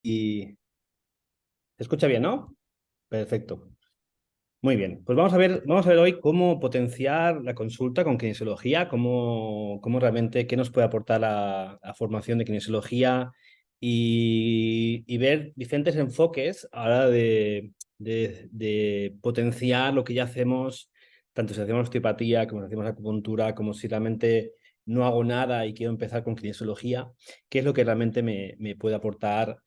¿Se escucha bien, no? Perfecto. Muy bien. Pues vamos a ver hoy cómo potenciar la consulta con kinesiología, cómo realmente, qué nos puede aportar la formación de kinesiología y ver diferentes enfoques a la hora de potenciar lo que ya hacemos, tanto si hacemos osteopatía, como si hacemos acupuntura, como si realmente no hago nada y quiero empezar con kinesiología, qué es lo que realmente me puede aportar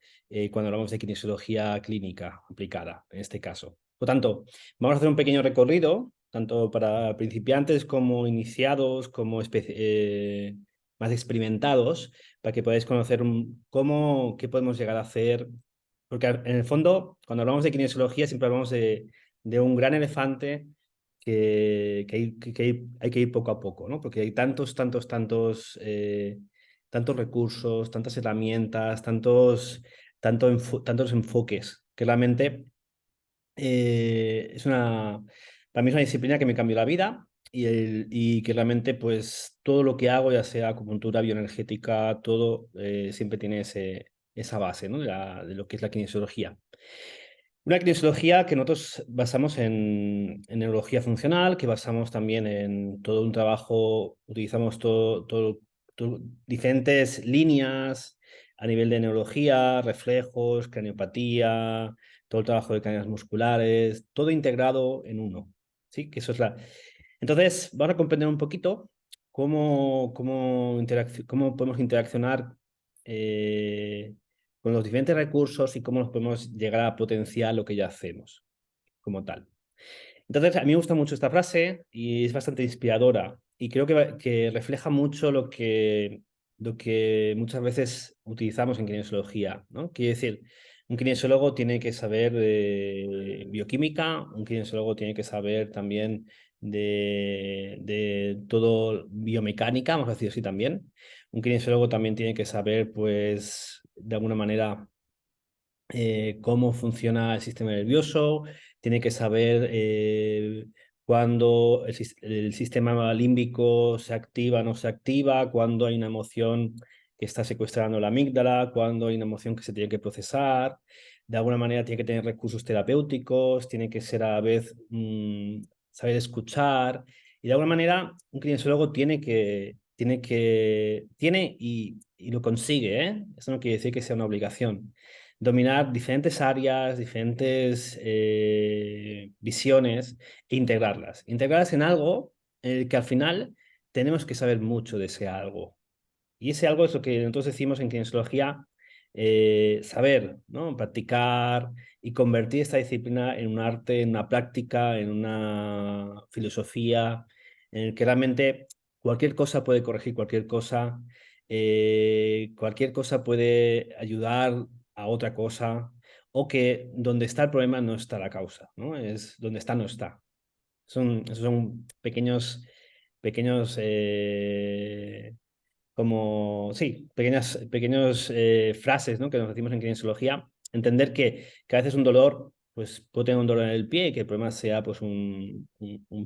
cuando hablamos de kinesiología clínica aplicada, en este caso. Por tanto, vamos a hacer un pequeño recorrido, tanto para principiantes como iniciados, como más experimentados, para que podáis conocer qué podemos llegar a hacer. Porque en el fondo, cuando hablamos de kinesiología, siempre hablamos de un gran elefante hay que ir poco a poco, ¿no? Porque hay tantos recursos, tantas herramientas, tantos enfoques, que realmente para mí es una disciplina que me cambió la vida y que realmente pues todo lo que hago, ya sea acupuntura, bioenergética, todo siempre tiene esa base, ¿no? De lo que es la kinesiología. Una kinesiología que nosotros basamos en neurología funcional, que basamos también en todo un trabajo, utilizamos diferentes líneas a nivel de neurología, reflejos, craniopatía, todo el trabajo de cadenas musculares, todo integrado en uno. ¿Sí? Que eso es Entonces, vamos a comprender un poquito cómo podemos interaccionar con los diferentes recursos y cómo nos podemos llegar a potenciar lo que ya hacemos como tal. Entonces, a mí me gusta mucho esta frase y es bastante inspiradora y creo que refleja mucho lo que muchas veces utilizamos en kinesiología, ¿no? Quiere decir, un kinesiólogo tiene que saber de bioquímica, un kinesiólogo tiene que saber también de todo biomecánica, vamos a decir así también. Un kinesiólogo también tiene que saber, pues, de alguna manera cómo funciona el sistema nervioso, tiene que saber cuándo el sistema límbico se activa o no se activa, cuándo hay una emoción que está secuestrando la amígdala, cuándo hay una emoción que se tiene que procesar. De alguna manera tiene que tener recursos terapéuticos, tiene que ser a la vez saber escuchar. Y de alguna manera un kinesiólogo y lo consigue, ¿eh? Eso no quiere decir que sea una obligación dominar diferentes áreas, diferentes visiones e integrarlas. Integrarlas en algo en el que al final tenemos que saber mucho de ese algo. Y ese algo es lo que nosotros decimos en kinesiología, saber, ¿no? Practicar y convertir esta disciplina en un arte, en una práctica, en una filosofía, en el que realmente cualquier cosa puede corregir cualquier cosa puede ayudar a otra cosa, o que donde está el problema no está la causa, ¿no? Es donde está, no está. Esos son pequeños pequeños frases, ¿no? Que nos decimos en kinesiología. Entender que a veces un dolor, pues puedo tener un dolor en el pie y que el problema sea pues un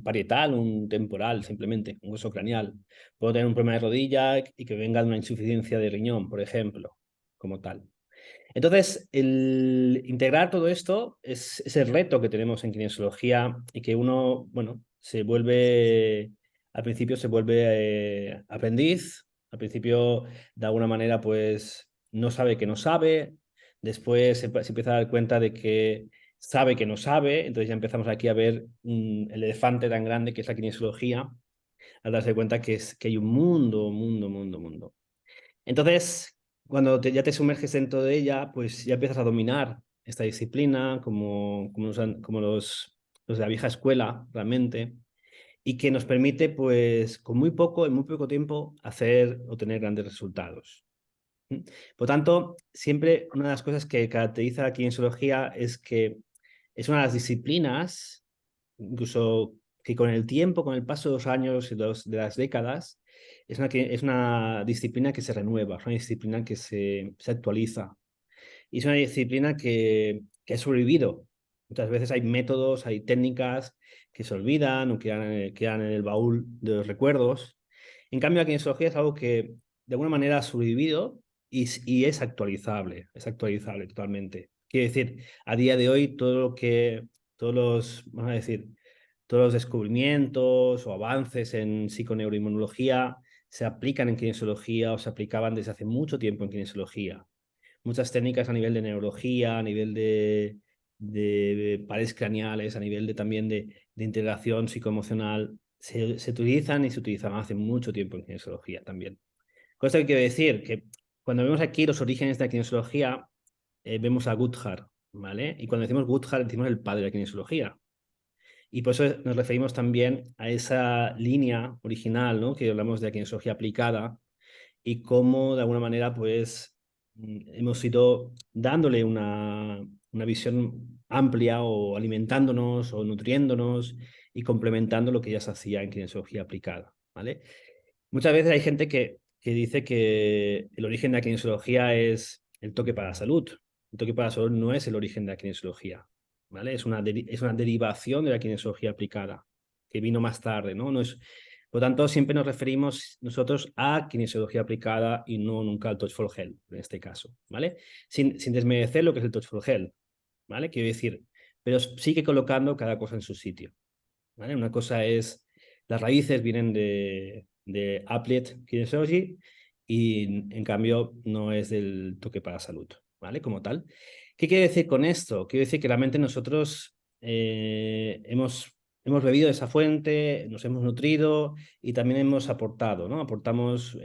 parietal, un temporal, simplemente, un hueso craneal. Puedo tener un problema de rodilla y que venga de una insuficiencia de riñón, por ejemplo, como tal. Entonces, el integrar todo esto es el reto que tenemos en kinesiología y que uno, bueno, al principio se vuelve aprendiz, al principio de alguna manera pues no sabe que no sabe, después se empieza a dar cuenta de que sabe que no sabe, entonces ya empezamos aquí a ver el elefante tan grande que es la kinesiología, al darse cuenta que hay un mundo. Entonces, cuando ya te sumerges dentro de ella, pues ya empiezas a dominar esta disciplina como los de la vieja escuela, realmente, y que nos permite, pues, con en muy poco tiempo, hacer o tener grandes resultados. ¿Mm? Por tanto, siempre una de las cosas que caracteriza a la kinesiología es que es una de las disciplinas, incluso que con el tiempo, con el paso de los años y de las décadas, es una disciplina que se renueva, es una disciplina que se actualiza. Y es una disciplina que ha sobrevivido. Muchas veces hay métodos, hay técnicas que se olvidan o quedan en el baúl de los recuerdos. En cambio, la kinesiología es algo que de alguna manera ha sobrevivido y es actualizable totalmente. Quiere decir, a día de hoy vamos a decir, todos los descubrimientos o avances en psiconeuroinmunología se aplican en kinesiología o se aplicaban desde hace mucho tiempo en kinesiología. Muchas técnicas a nivel de neurología, a nivel de paredes craneales, a nivel también de integración psicoemocional, se utilizan y se utilizaban hace mucho tiempo en kinesiología también. Cosa que quiero decir que cuando vemos aquí los orígenes de la kinesiología, vemos a Gutthard, ¿vale? Y cuando decimos Gutthard, decimos el padre de la kinesiología. Y por eso nos referimos también a esa línea original, ¿no? Que hablamos de la kinesiología aplicada y cómo de alguna manera pues hemos ido dándole una visión amplia o alimentándonos o nutriéndonos y complementando lo que ya se hacía en kinesiología aplicada, ¿vale? Muchas veces hay gente que dice que el origen de la kinesiología es el toque para la salud. El toque para la salud no es el origen de la kinesiología, ¿vale? Es una derivación de la kinesiología aplicada, que vino más tarde, ¿no? No es, por lo tanto, siempre nos referimos nosotros a kinesiología aplicada y no nunca al Touch for Health, en este caso, ¿vale? Sin desmerecer lo que es el Touch for Health, ¿vale? Quiero decir, pero sigue colocando cada cosa en su sitio, ¿vale? Una cosa es, las raíces vienen de Applied Kinesiology y en cambio no es del toque para salud, ¿vale? Como tal. ¿Qué quiere decir con esto? Quiere decir que realmente nosotros hemos bebido de esa fuente, nos hemos nutrido y también hemos aportado, ¿no? Aportamos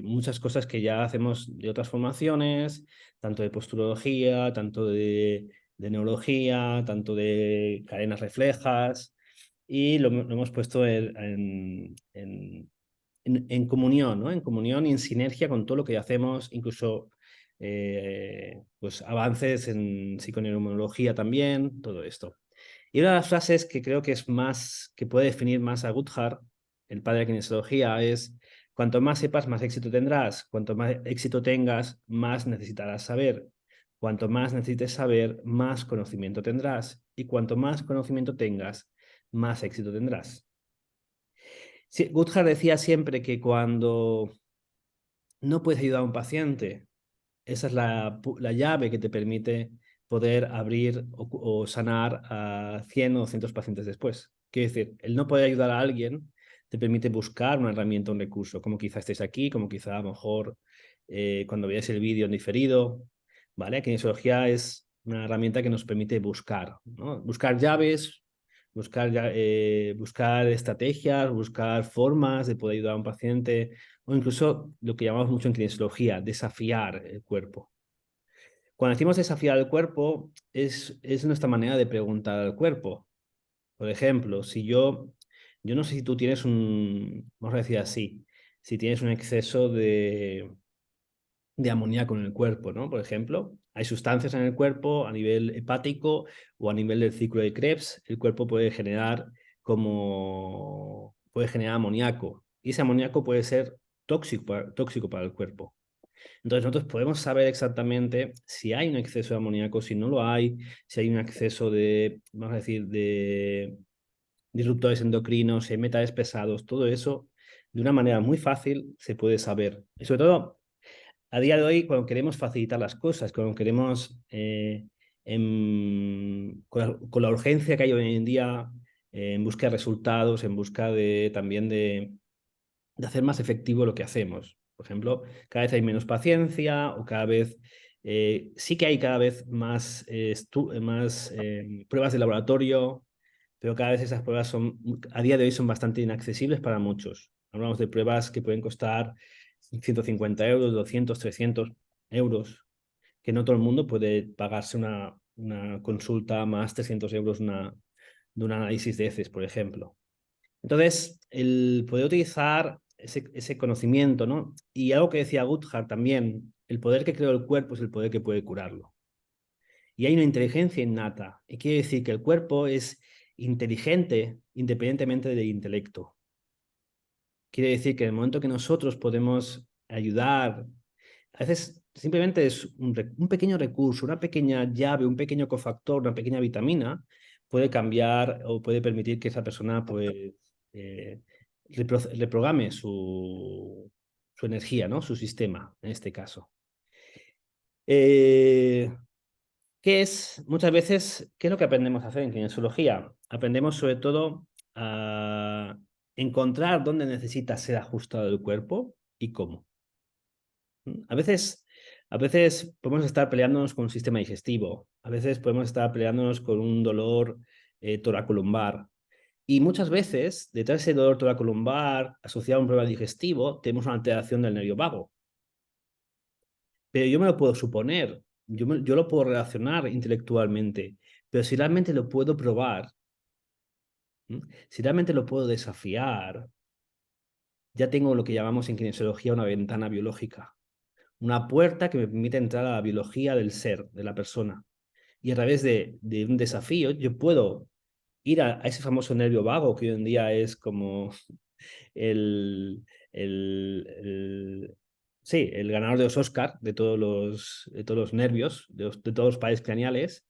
muchas cosas que ya hacemos de otras formaciones, tanto de posturología, tanto de neurología, tanto de cadenas reflejas y lo hemos puesto en comunión, ¿no? En comunión y en sinergia con todo lo que ya hacemos, incluso pues avances en psiconeuroinmunología también, todo esto. Y una de las frases que creo que es más, que puede definir más a Gutthard, el padre de la kinesiología, es: cuanto más sepas, más éxito tendrás. Cuanto más éxito tengas, más necesitarás saber. Cuanto más necesites saber, más conocimiento tendrás. Y cuanto más conocimiento tengas, más éxito tendrás. Sí, Gutthard decía siempre que cuando no puedes ayudar a un paciente, esa es la llave que te permite poder abrir o sanar a 100 o 200 pacientes después. Quiere decir, el no poder ayudar a alguien te permite buscar una herramienta, un recurso, como quizá estéis aquí, como quizá a lo mejor cuando veáis el vídeo en diferido, ¿vale? Kinesiología es una herramienta que nos permite buscar, ¿no? Buscar llaves, buscar estrategias, buscar formas de poder ayudar a un paciente, o incluso lo que llamamos mucho en kinesiología, desafiar el cuerpo. Cuando decimos desafiar el cuerpo, es nuestra manera de preguntar al cuerpo. Por ejemplo, yo no sé si tú tienes vamos a decir así, si tienes un exceso de amoníaco en el cuerpo, ¿no? Por ejemplo, hay sustancias en el cuerpo a nivel hepático o a nivel del ciclo de Krebs, el cuerpo puede generar amoníaco y ese amoníaco puede ser tóxico para el cuerpo. Entonces nosotros podemos saber exactamente si hay un exceso de amoníaco, si no lo hay, si hay un exceso vamos a decir, de disruptores endocrinos, si hay metales pesados, todo eso de una manera muy fácil se puede saber. Y sobre todo a día de hoy, cuando queremos facilitar las cosas, cuando queremos, con la urgencia que hay hoy en día, en busca de resultados, en busca también de hacer más efectivo lo que hacemos. Por ejemplo, cada vez hay menos paciencia o cada vez, sí que hay cada vez más pruebas de laboratorio, pero cada vez esas pruebas a día de hoy son bastante inaccesibles para muchos. Hablamos de pruebas que pueden costar 150 euros, 200, 300 euros, que no todo el mundo puede pagarse una consulta más 300 euros de un análisis de heces, por ejemplo. Entonces, el poder utilizar ese conocimiento, ¿no? Y algo que decía Gutthard también, el poder que creó el cuerpo es el poder que puede curarlo. Y hay una inteligencia innata, y quiere decir que el cuerpo es inteligente independientemente del intelecto. Quiere decir que en el momento que nosotros podemos ayudar, a veces simplemente es un pequeño recurso, una pequeña llave, un pequeño cofactor, una pequeña vitamina, puede cambiar o puede permitir que esa persona pues, eh, reprograme su energía, ¿no? Su sistema, en este caso. Eh, ¿Qué es, muchas veces, qué es lo que aprendemos a hacer en kinesiología? Aprendemos sobre todo a encontrar dónde necesita ser ajustado el cuerpo y cómo. A veces podemos estar peleándonos con un sistema digestivo, a veces podemos estar peleándonos con un dolor toracolumbar. Y muchas veces, detrás de ese dolor toracolumbar asociado a un problema digestivo, tenemos una alteración del nervio vago. Pero yo me lo puedo suponer, yo lo puedo relacionar intelectualmente, pero si realmente lo puedo probar, ¿m? Si realmente lo puedo desafiar, ya tengo lo que llamamos en kinesiología una ventana biológica, una puerta que me permite entrar a la biología del ser, de la persona. Y a través de un desafío, yo puedo ir a ese famoso nervio vago que hoy en día es como el, sí, el ganador de los Oscar, de todos los nervios, de todos los pares craneales,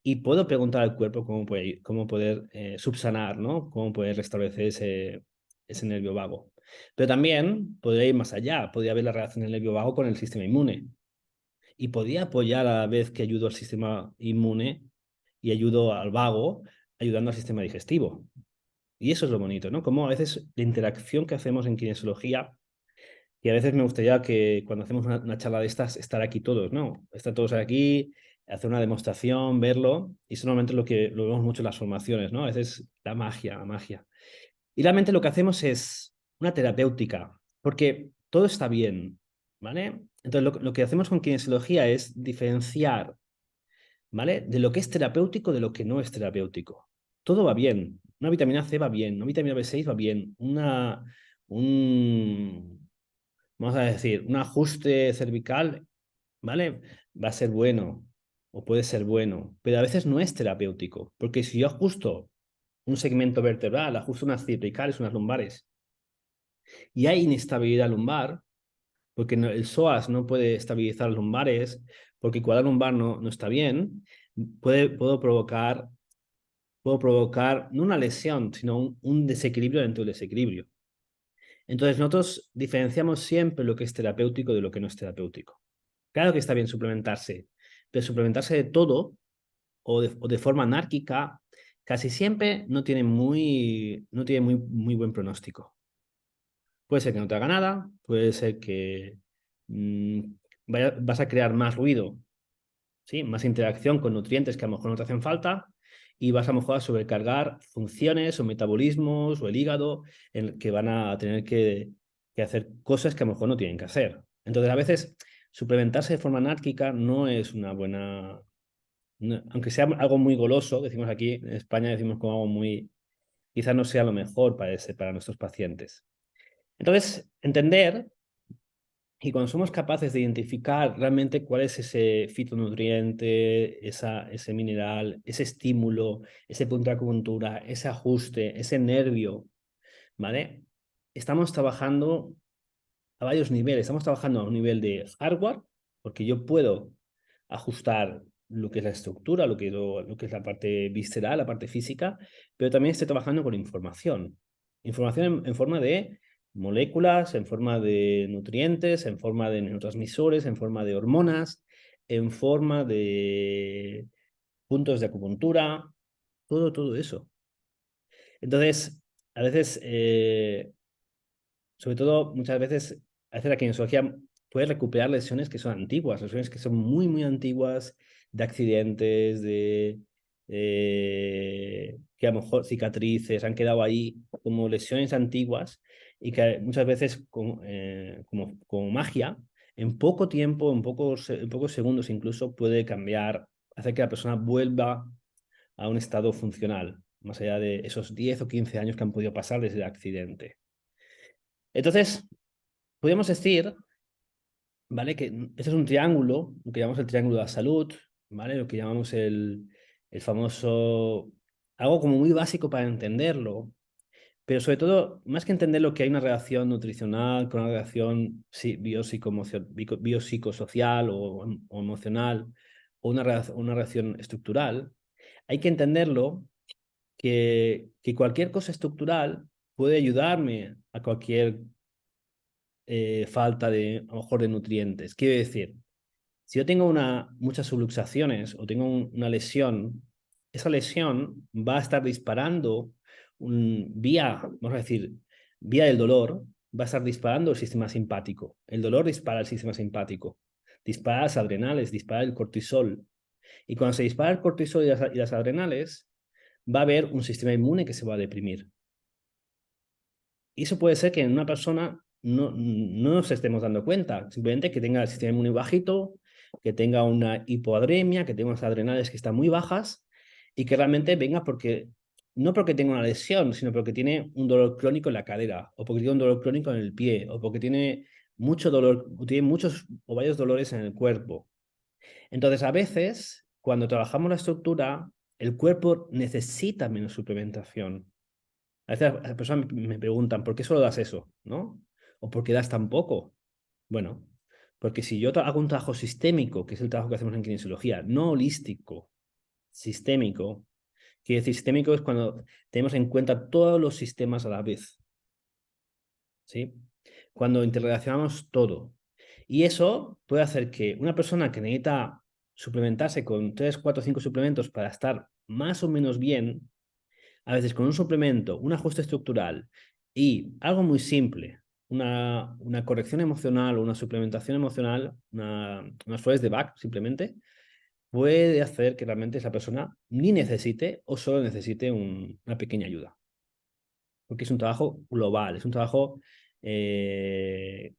y puedo preguntar al cuerpo cómo poder subsanar, ¿no? Cómo poder restablecer ese nervio vago. Pero también podría ir más allá, podría ver la relación del nervio vago con el sistema inmune. Y podría apoyar a la vez que ayudo al sistema inmune y ayudo al vago, ayudando al sistema digestivo. Y eso es lo bonito, ¿no? Como a veces la interacción que hacemos en kinesiología, y a veces me gustaría que cuando hacemos una charla de estas, estar aquí todos, ¿no? Estar todos aquí, hacer una demostración, verlo, y solamente lo vemos mucho en las formaciones, ¿no? A veces la magia, la magia. Y realmente lo que hacemos es una terapéutica, porque todo está bien, ¿vale? Entonces lo que hacemos con kinesiología es diferenciar, ¿vale? De lo que es terapéutico de lo que no es terapéutico. Todo va bien. Una vitamina C va bien, una vitamina B6 va bien, un, vamos a decir, un ajuste cervical, ¿vale? Va a ser bueno o puede ser bueno, pero a veces no es terapéutico, porque si yo ajusto un segmento vertebral, ajusto unas cervicales, unas lumbares, y hay inestabilidad lumbar, porque el psoas no puede estabilizar las lumbares, porque el cuadro lumbar no está bien, puedo provocar no una lesión, sino un desequilibrio dentro del desequilibrio. Entonces, nosotros diferenciamos siempre lo que es terapéutico de lo que no es terapéutico. Claro que está bien suplementarse, pero suplementarse de todo o de forma anárquica casi siempre no tiene muy buen pronóstico. Puede ser que no te haga nada, puede ser que mm, vas a crear más ruido, ¿sí? Más interacción con nutrientes que a lo mejor no te hacen falta y vas a lo mejor a sobrecargar funciones o metabolismos o el hígado que van a tener que hacer cosas que a lo mejor no tienen que hacer. Entonces, a veces suplementarse de forma anárquica no es una buena, aunque sea algo muy goloso, decimos aquí en España, decimos como algo muy, quizás no sea lo mejor para nuestros pacientes. Entonces, entender y cuando somos capaces de identificar realmente cuál es ese fitonutriente, ese mineral, ese estímulo, ese punto de acupuntura, ese ajuste, ese nervio, ¿vale? Estamos trabajando a varios niveles. Estamos trabajando a un nivel de hardware, porque yo puedo ajustar lo que es la estructura, lo que es la parte visceral, la parte física, pero también estoy trabajando con información. Información en forma de moléculas, en forma de nutrientes, en forma de neurotransmisores, en forma de hormonas, en forma de puntos de acupuntura, todo eso. Entonces, a veces sobre todo, muchas veces, hace la kinesiología puede recuperar lesiones que son antiguas, lesiones que son muy antiguas, de accidentes, que a lo mejor cicatrices han quedado ahí como lesiones antiguas y que muchas veces como magia, en poco tiempo, en pocos segundos incluso, puede cambiar, hacer que la persona vuelva a un estado funcional, más allá de esos 10 o 15 años que han podido pasar desde el accidente. Entonces, podríamos decir, ¿vale? Que este es un triángulo, lo que llamamos el triángulo de la salud, ¿vale? Lo que llamamos el famoso, algo como muy básico para entenderlo, pero sobre todo, más que entender lo que hay una relación nutricional con una relación biopsicosocial o emocional, o una relación estructural, hay que entenderlo que cualquier cosa estructural puede ayudarme a cualquier falta de, a lo mejor, de nutrientes. Quiero decir, Si yo tengo muchas subluxaciones o tengo una lesión, esa lesión va a estar disparando vamos a decir, vía del dolor, va a estar disparando el sistema simpático. El dolor dispara el sistema simpático, dispara las adrenales, dispara el cortisol. Y cuando se dispara el cortisol y las adrenales, va a haber un sistema inmune que se va a deprimir. Y eso puede ser que en una persona no nos estemos dando cuenta, simplemente que tenga el sistema inmune bajito, que tenga una hipoadremia, que tenga unas adrenales que están muy bajas y que realmente venga no porque tenga una lesión, sino porque tiene un dolor crónico en la cadera, o porque tiene un dolor crónico en el pie, o porque tiene mucho dolor, o tiene muchos o varios dolores en el cuerpo. Entonces, a veces, cuando trabajamos la estructura, el cuerpo necesita menos suplementación. A veces las personas me preguntan, ¿por qué solo das eso? ¿No? ¿O por qué das tan poco? Bueno, porque si yo hago un trabajo sistémico, que es el trabajo que hacemos en kinesiología, no holístico, sistémico, quiere decir sistémico es cuando tenemos en cuenta todos los sistemas a la vez, ¿sí? Cuando interrelacionamos todo. Y eso puede hacer que una persona que necesita suplementarse con 3, 4, 5 suplementos para estar más o menos bien, a veces con un suplemento, un ajuste estructural y algo muy simple, una corrección emocional o una suplementación emocional, unas flores de Bach simplemente, puede hacer que realmente esa persona ni necesite o solo necesite una pequeña ayuda. Porque es un trabajo global, es un trabajo donde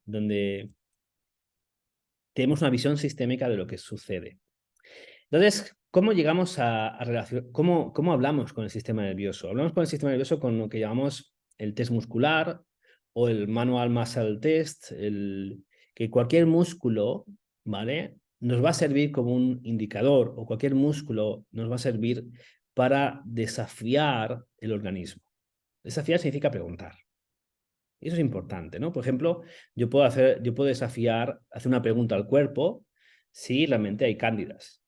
tenemos una visión sistémica de lo que sucede. Entonces, ¿cómo llegamos a relación, cómo hablamos con el sistema nervioso? Hablamos con el sistema nervioso con lo que llamamos el test muscular o el manual muscle test, que cualquier músculo, ¿vale? Nos va a servir como un indicador o cualquier músculo nos va a servir para desafiar el organismo. Desafiar significa preguntar. Y eso es importante, ¿no? Por ejemplo, yo puedo desafiar, hacer una pregunta al cuerpo si realmente hay cándidas.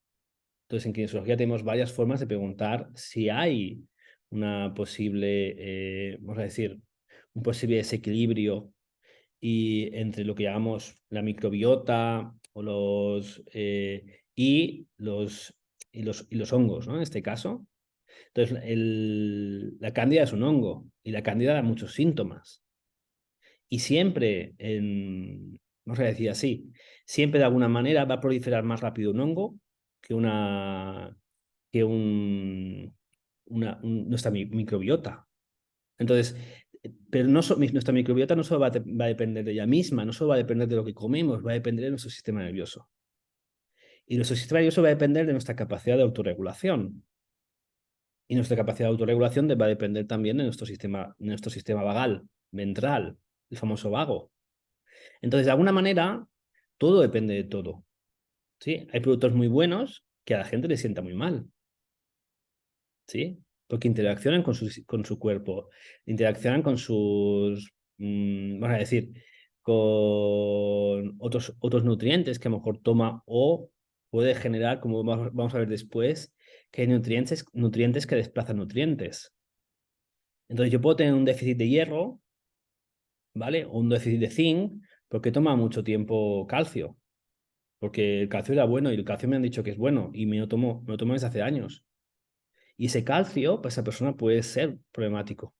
Entonces, en kinesiología tenemos varias formas de preguntar si hay una posible, vamos a decir, un posible desequilibrio entre lo que llamamos la microbiota o los hongos, ¿no? En este caso. Entonces, la cándida es un hongo y la cándida da muchos síntomas. Y siempre, vamos a decir así, siempre de alguna manera va a proliferar más rápido un hongo que nuestra microbiota. Entonces, pero nuestra microbiota no solo va a depender de ella misma, no solo va a depender de lo que comemos, va a depender de nuestro sistema nervioso. Y nuestro sistema nervioso va a depender de nuestra capacidad de autorregulación. Y nuestra capacidad de autorregulación va a depender también de nuestro sistema vagal, ventral, el famoso vago. Entonces, de alguna manera, todo depende de todo. ¿Sí? Hay productos muy buenos que a la gente le sienta muy mal. ¿Sí? Porque interaccionan con su cuerpo, interaccionan con vamos a decir, con otros nutrientes que a lo mejor toma o puede generar, como vamos a ver después, que hay nutrientes que desplazan nutrientes. Entonces yo puedo tener un déficit de hierro, ¿vale? O un déficit de zinc, porque toma mucho tiempo calcio. Porque el calcio era bueno y el calcio me han dicho que es bueno y me lo tomo desde hace años. Y ese calcio, para esa persona puede ser problemático.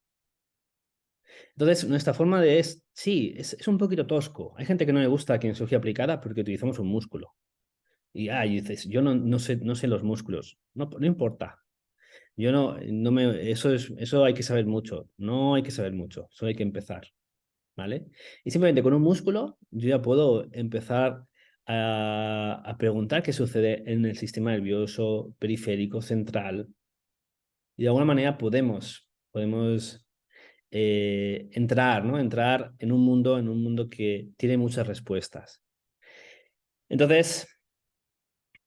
Entonces, nuestra forma sí, es un poquito tosco. Hay gente que no le gusta la kinesiología aplicada porque utilizamos un músculo. Y dices, yo no sé los músculos. No, no importa. Yo eso hay que saber mucho. No hay que saber mucho. Solo hay que empezar. ¿Vale? Y simplemente con un músculo yo ya puedo empezar a preguntar qué sucede en el sistema nervioso periférico central. Y de alguna manera podemos entrar, ¿no? Entrar en un mundo que tiene muchas respuestas. Entonces,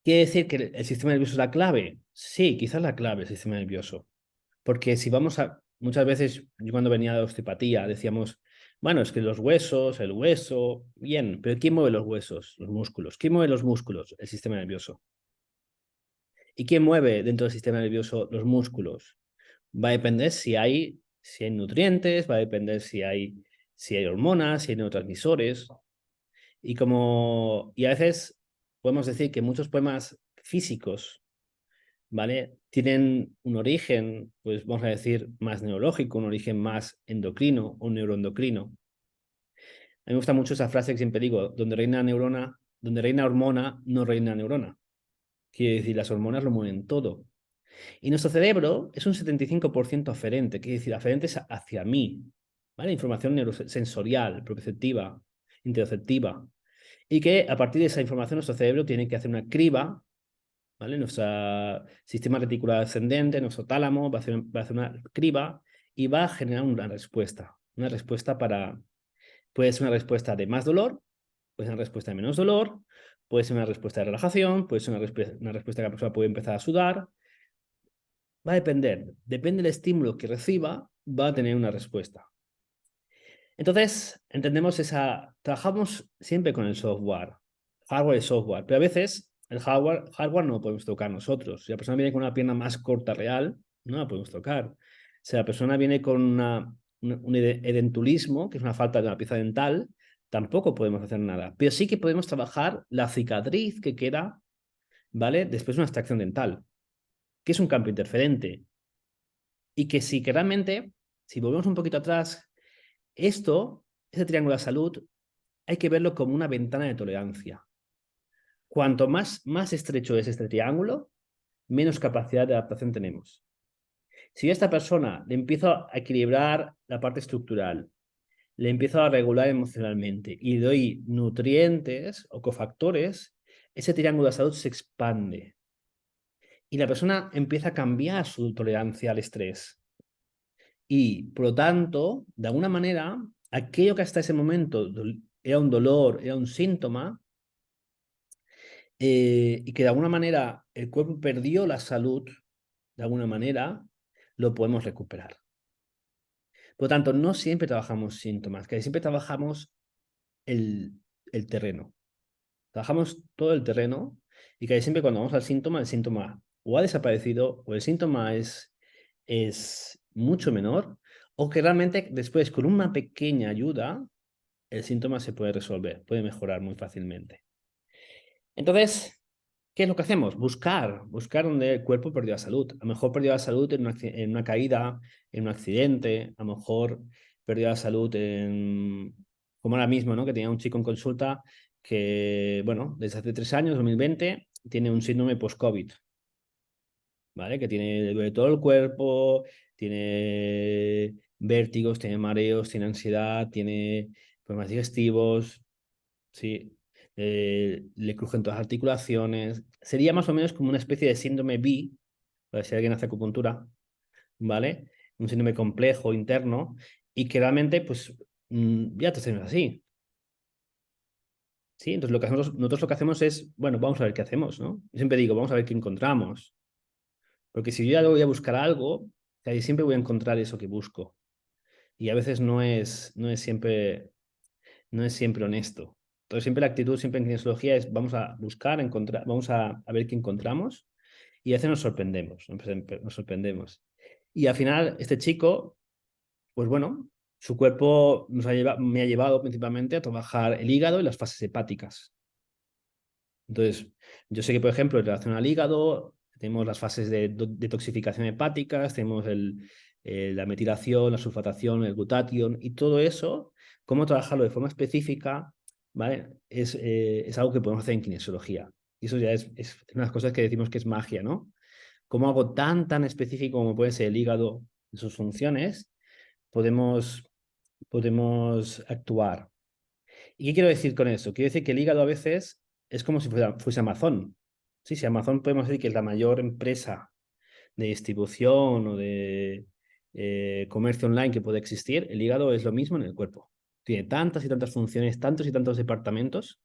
¿quiere decir que el sistema nervioso es la clave? Sí, quizás la clave el sistema nervioso. Porque si muchas veces, yo cuando venía de osteopatía, decíamos, bueno, es que los huesos, el hueso, bien, pero ¿quién mueve los huesos? Los músculos. ¿Quién mueve los músculos? El sistema nervioso. ¿Y quién mueve dentro del sistema nervioso los músculos? Va a depender si hay nutrientes, va a depender si hay hormonas, si hay neurotransmisores. Y a veces podemos decir que muchos problemas físicos, ¿vale? Tienen un origen, pues vamos a decir, más neurológico, un origen más endocrino o neuroendocrino. A mí me gusta mucho esa frase que siempre digo, donde reina neurona, donde reina hormona, no reina neurona. Quiere decir, las hormonas lo mueven todo. Y nuestro cerebro es un 75% aferente, quiere decir, aferente es hacia mí, ¿vale? Información neurosensorial, propioceptiva, interoceptiva. Y que a partir de esa información nuestro cerebro tiene que hacer una criba, ¿vale? Nuestro sistema reticular ascendente, nuestro tálamo, va a hacer una criba y va a generar una respuesta. Una respuesta para, puede ser una respuesta de más dolor, puede ser una respuesta de menos dolor, puede ser una respuesta de relajación, puede ser una respuesta que la persona puede empezar a sudar. Va a depender. Depende del estímulo que reciba, va a tener una respuesta. Entonces, entendemos trabajamos siempre con el software, hardware y software, pero a veces el hardware no lo podemos tocar nosotros. Si la persona viene con una pierna más corta real, no la podemos tocar. Si la persona viene con un edentulismo, que es una falta de una pieza dental, tampoco podemos hacer nada. Pero sí que podemos trabajar la cicatriz que queda, ¿vale? Después de una extracción dental, que es un campo interferente. Y que sí que realmente, si volvemos un poquito atrás, ese triángulo de salud, hay que verlo como una ventana de tolerancia. Cuanto más estrecho es este triángulo, menos capacidad de adaptación tenemos. Si yo a esta persona le empiezo a equilibrar la parte estructural, le empiezo a regular emocionalmente y le doy nutrientes o cofactores, ese triángulo de salud se expande. Y la persona empieza a cambiar su tolerancia al estrés. Y, por lo tanto, de alguna manera, aquello que hasta ese momento era un dolor, era un síntoma, y que de alguna manera el cuerpo perdió la salud, de alguna manera, lo podemos recuperar. Por lo tanto, no siempre trabajamos síntomas, que siempre trabajamos el terreno. Trabajamos todo el terreno y que siempre cuando vamos al síntoma, el síntoma o ha desaparecido o el síntoma es mucho menor o que realmente después con una pequeña ayuda el síntoma se puede resolver, puede mejorar muy fácilmente. Entonces, ¿qué es lo que hacemos? Buscar donde el cuerpo perdió la salud. A lo mejor perdió la salud en una caída, en un accidente, a lo mejor perdió la salud como ahora mismo, ¿no? Que tenía un chico en consulta que, bueno, desde hace 3 años, 2020, tiene un síndrome post-COVID, ¿vale? Que le duele todo el cuerpo, tiene vértigos, tiene mareos, tiene ansiedad, tiene problemas digestivos, ¿sí? Le crujen todas las articulaciones. Sería más o menos como una especie de síndrome B, para si alguien hace acupuntura, ¿vale? Un síndrome complejo, interno, y que realmente, pues, ya te hacemos así. ¿Sí? Entonces, nosotros lo que hacemos es, bueno, vamos a ver qué hacemos, ¿no? Yo siempre digo, vamos a ver qué encontramos. Porque si yo ya voy a buscar algo, ahí siempre voy a encontrar eso que busco. Y a veces no es siempre honesto. Entonces, siempre la actitud, siempre en kinesiología es vamos a buscar, encontrar, vamos a ver qué encontramos y a veces nos sorprendemos. Y al final, este chico, pues bueno, su cuerpo me ha llevado principalmente a trabajar el hígado y las fases hepáticas. Entonces, yo sé que, por ejemplo, en relación al hígado, tenemos las fases de detoxificación hepáticas, tenemos la metilación, la sulfatación, el glutatión y todo eso, cómo trabajarlo de forma específica, ¿vale? Es algo que podemos hacer en kinesiología. Y eso ya es una de las cosas que decimos que es magia, ¿no? Como algo tan específico como puede ser el hígado y sus funciones, podemos, podemos actuar. ¿Y qué quiero decir con eso? Quiero decir que el hígado a veces es como si fuese Amazon. Sí, si Amazon podemos decir que es la mayor empresa de distribución o de comercio online que puede existir, el hígado es lo mismo en el cuerpo. Tiene tantas y tantas funciones, tantos y tantos departamentos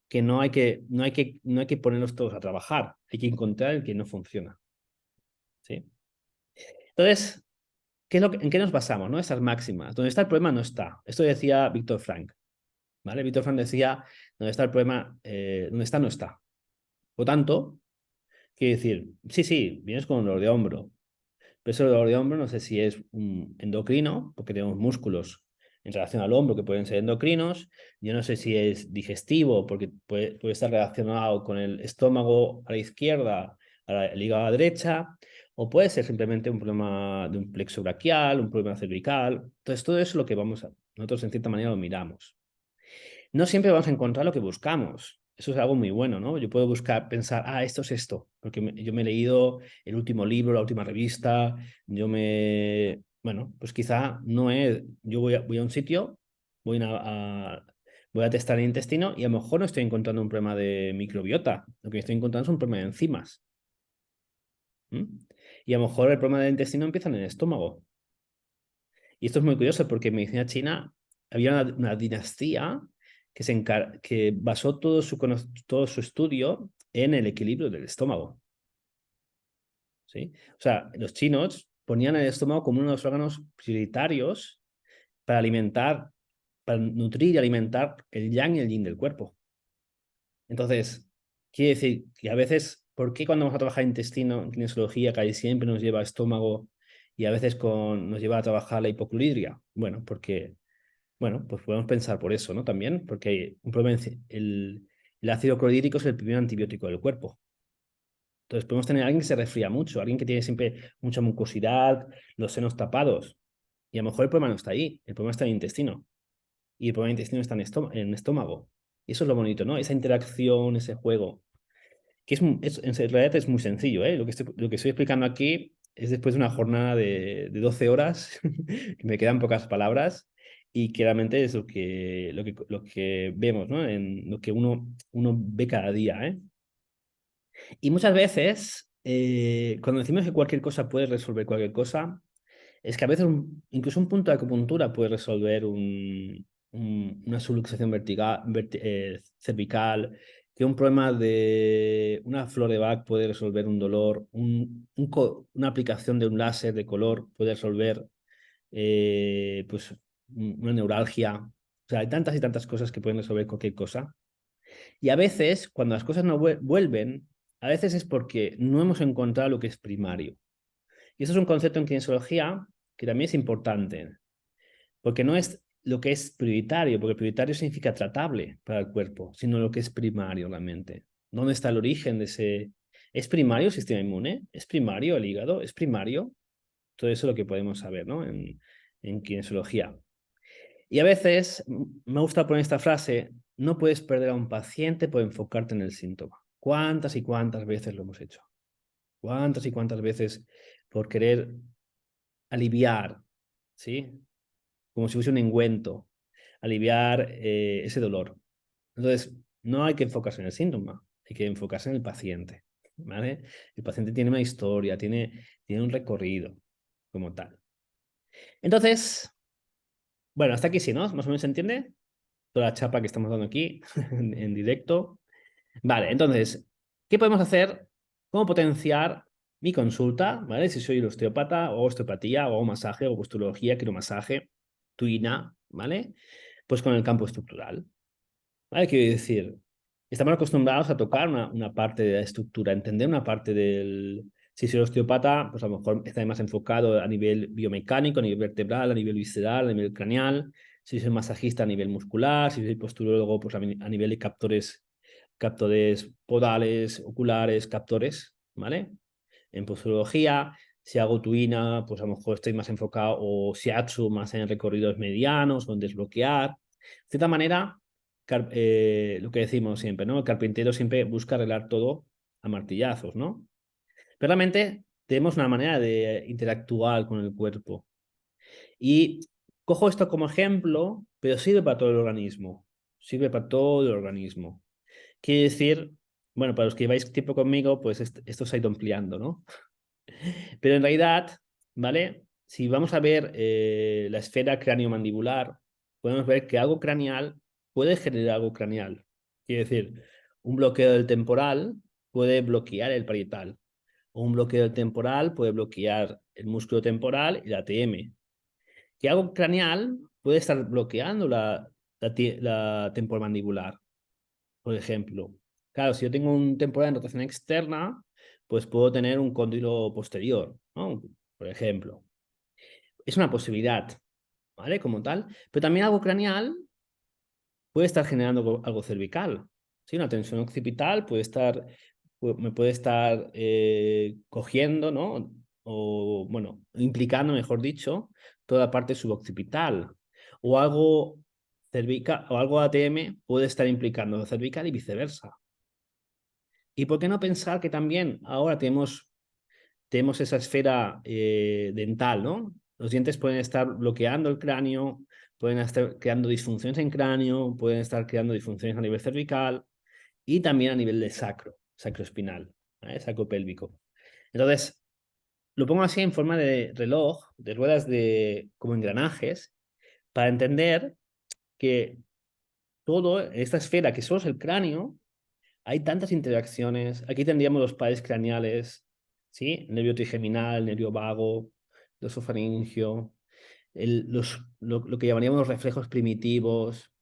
que no hay que ponerlos todos a trabajar. Hay que encontrar el que no funciona. ¿Sí? Entonces, ¿en qué nos basamos? ¿No? Esas máximas. Donde está el problema no está. Esto decía Víctor Frank. ¿Vale? Víctor Frank decía, donde está el problema, donde está no está. Por tanto, quiere decir, sí, vienes con un dolor de hombro, pero ese dolor de hombro no sé si es un endocrino, porque tenemos músculos en relación al hombro, que pueden ser endocrinos. Yo no sé si es digestivo, porque puede estar relacionado con el estómago a la izquierda, el hígado a la derecha, o puede ser simplemente un problema de un plexo braquial, un problema cervical. Entonces, todo eso es lo que nosotros en cierta manera lo miramos. No siempre vamos a encontrar lo que buscamos. Eso es algo muy bueno, ¿no? Yo puedo buscar, pensar, esto es esto, porque yo me he leído el último libro, la última revista, bueno, pues quizá no es, yo voy a un sitio, voy a testar el intestino y a lo mejor no estoy encontrando un problema de microbiota, lo que estoy encontrando es un problema de enzimas. ¿Mm? Y a lo mejor el problema del intestino empieza en el estómago. Y esto es muy curioso porque en medicina china había una dinastía que basó todo su estudio en el equilibrio del estómago. ¿Sí? O sea, los chinos ponían el estómago como uno de los órganos prioritarios para para nutrir y alimentar el yang y el yin del cuerpo. Entonces, quiere decir que a veces, ¿por qué cuando vamos a trabajar intestino, en kinesiología, casi siempre nos lleva a estómago y a veces nos lleva a trabajar la hipocloridria? Bueno, pues podemos pensar por eso, ¿no? También, porque un problema, el ácido clorhídrico es el primer antibiótico del cuerpo. Entonces podemos tener a alguien que se resfría mucho, alguien que tiene siempre mucha mucosidad, los senos tapados. Y a lo mejor el problema no está ahí, el problema está en el intestino. Y el problema del intestino está en el estómago. Y eso es lo bonito, ¿no? Esa interacción, ese juego. Que en realidad es muy sencillo, ¿eh? Lo que estoy explicando aquí es después de una jornada de 12 horas, que me quedan pocas palabras, y claramente es lo que vemos, ¿no? En lo que uno ve cada día, ¿eh? Y muchas veces, cuando decimos que cualquier cosa puede resolver cualquier cosa, es que a veces incluso un punto de acupuntura puede resolver una subluxación vertical, cervical, que un problema de una flor de Bach puede resolver un dolor, una aplicación de un láser de color puede resolver pues, una neuralgia. O sea, hay tantas y tantas cosas que pueden resolver cualquier cosa. Y a veces, cuando las cosas no vuelven, a veces es porque no hemos encontrado lo que es primario. Y eso es un concepto en kinesiología que también es importante, porque no es lo que es prioritario, porque prioritario significa tratable para el cuerpo, sino lo que es primario realmente. ¿Dónde está el origen de ese? ¿Es primario el sistema inmune? ¿Es primario el hígado? ¿Es primario? Todo eso es lo que podemos saber, ¿no? En kinesiología. Y a veces me gusta poner esta frase, no puedes perder a un paciente por enfocarte en el síntoma. ¿Cuántas y cuántas veces lo hemos hecho? ¿Cuántas y cuántas veces por querer aliviar, ¿sí? Como si fuese un ungüento, aliviar ese dolor? Entonces, no hay que enfocarse en el síntoma, hay que enfocarse en el paciente, ¿vale? El paciente tiene una historia, tiene un recorrido como tal. Entonces, bueno, hasta aquí sí, ¿no? Más o menos se entiende toda la chapa que estamos dando aquí en directo. Vale, entonces, ¿qué podemos hacer? ¿Cómo potenciar mi consulta? ¿Vale? Si soy osteópata o osteopatía o masaje o posturología, quiromasaje, tuina, ¿vale? Pues con el campo estructural. ¿Vale? Quiero decir, estamos acostumbrados a tocar una parte de la estructura, entender una parte del... Si soy osteopata, pues a lo mejor está más enfocado a nivel biomecánico, a nivel vertebral, a nivel visceral, a nivel craneal. Si soy masajista a nivel muscular, si soy posturólogo, pues a nivel de captores podales, oculares, captores, ¿vale? En posturología, si hago tuina, pues a lo mejor estoy más enfocado, o shiatsu, más en recorridos medianos o en desbloquear. De cierta manera, lo que decimos siempre, ¿no? El carpintero siempre busca arreglar todo a martillazos, ¿no? Pero realmente tenemos una manera de interactuar con el cuerpo. Y cojo esto como ejemplo, pero sirve para todo el organismo. Sirve para todo el organismo. Quiere decir, bueno, para los que lleváis tiempo conmigo, pues esto se ha ido ampliando, ¿no? Pero en realidad, ¿vale? Si vamos a ver la esfera cráneo-mandibular, podemos ver que algo craneal puede generar algo craneal. Quiere decir, un bloqueo del temporal puede bloquear el parietal. O un bloqueo del temporal puede bloquear el músculo temporal y la ATM. Que algo craneal puede estar bloqueando la temporomandibular, por ejemplo. Claro, si yo tengo un temporal en rotación externa, pues puedo tener un cóndilo posterior, ¿no? Por ejemplo. Es una posibilidad. ¿vale? Como tal. Pero también algo craneal puede estar generando algo cervical. ¿Sí? Una tensión occipital me puede estar cogiendo, ¿no? O, bueno, implicando, mejor dicho, toda la parte suboccipital. O algo cervical, o algo ATM puede estar implicando cervical y viceversa. ¿Y por qué no pensar que también ahora tenemos esa esfera dental, ¿no? Los dientes pueden estar bloqueando el cráneo, pueden estar creando disfunciones en cráneo, pueden estar creando disfunciones a nivel cervical y también a nivel de sacroespinal, ¿vale? Sacropélvico. Entonces, lo pongo así en forma de reloj, de ruedas como engranajes, para entender que todo esta esfera, que solo es el cráneo, hay tantas interacciones. Aquí tendríamos los pares craneales, ¿sí? El nervio trigeminal, el nervio vago, el osofaringio, lo que llamaríamos los reflejos primitivos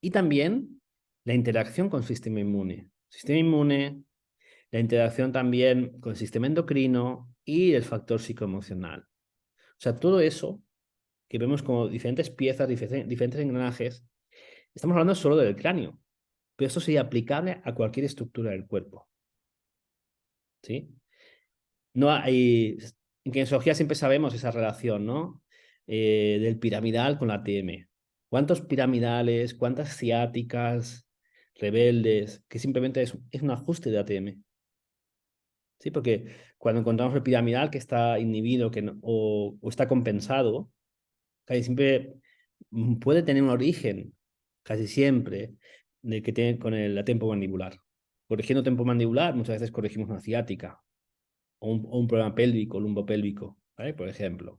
y también la interacción con el sistema inmune. Sistema inmune, la interacción también con el sistema endocrino y el factor psicoemocional. O sea, todo eso que vemos como diferentes piezas, diferentes engranajes, estamos hablando solo del cráneo, pero esto sería aplicable a cualquier estructura del cuerpo, ¿sí? No hay, en kinesiología siempre sabemos esa relación, ¿no? Del piramidal con la ATM. ¿Cuántos piramidales, cuántas ciáticas, rebeldes, que simplemente es un ajuste de ATM? ¿Sí? Porque cuando encontramos el piramidal que está inhibido o está compensado, casi siempre puede tener un origen, casi siempre, de que tiene con la tempomandibular. Corrigiendo tempomandibular, muchas veces corregimos una ciática o un problema pélvico, lumbopélvico, ¿vale? Por ejemplo.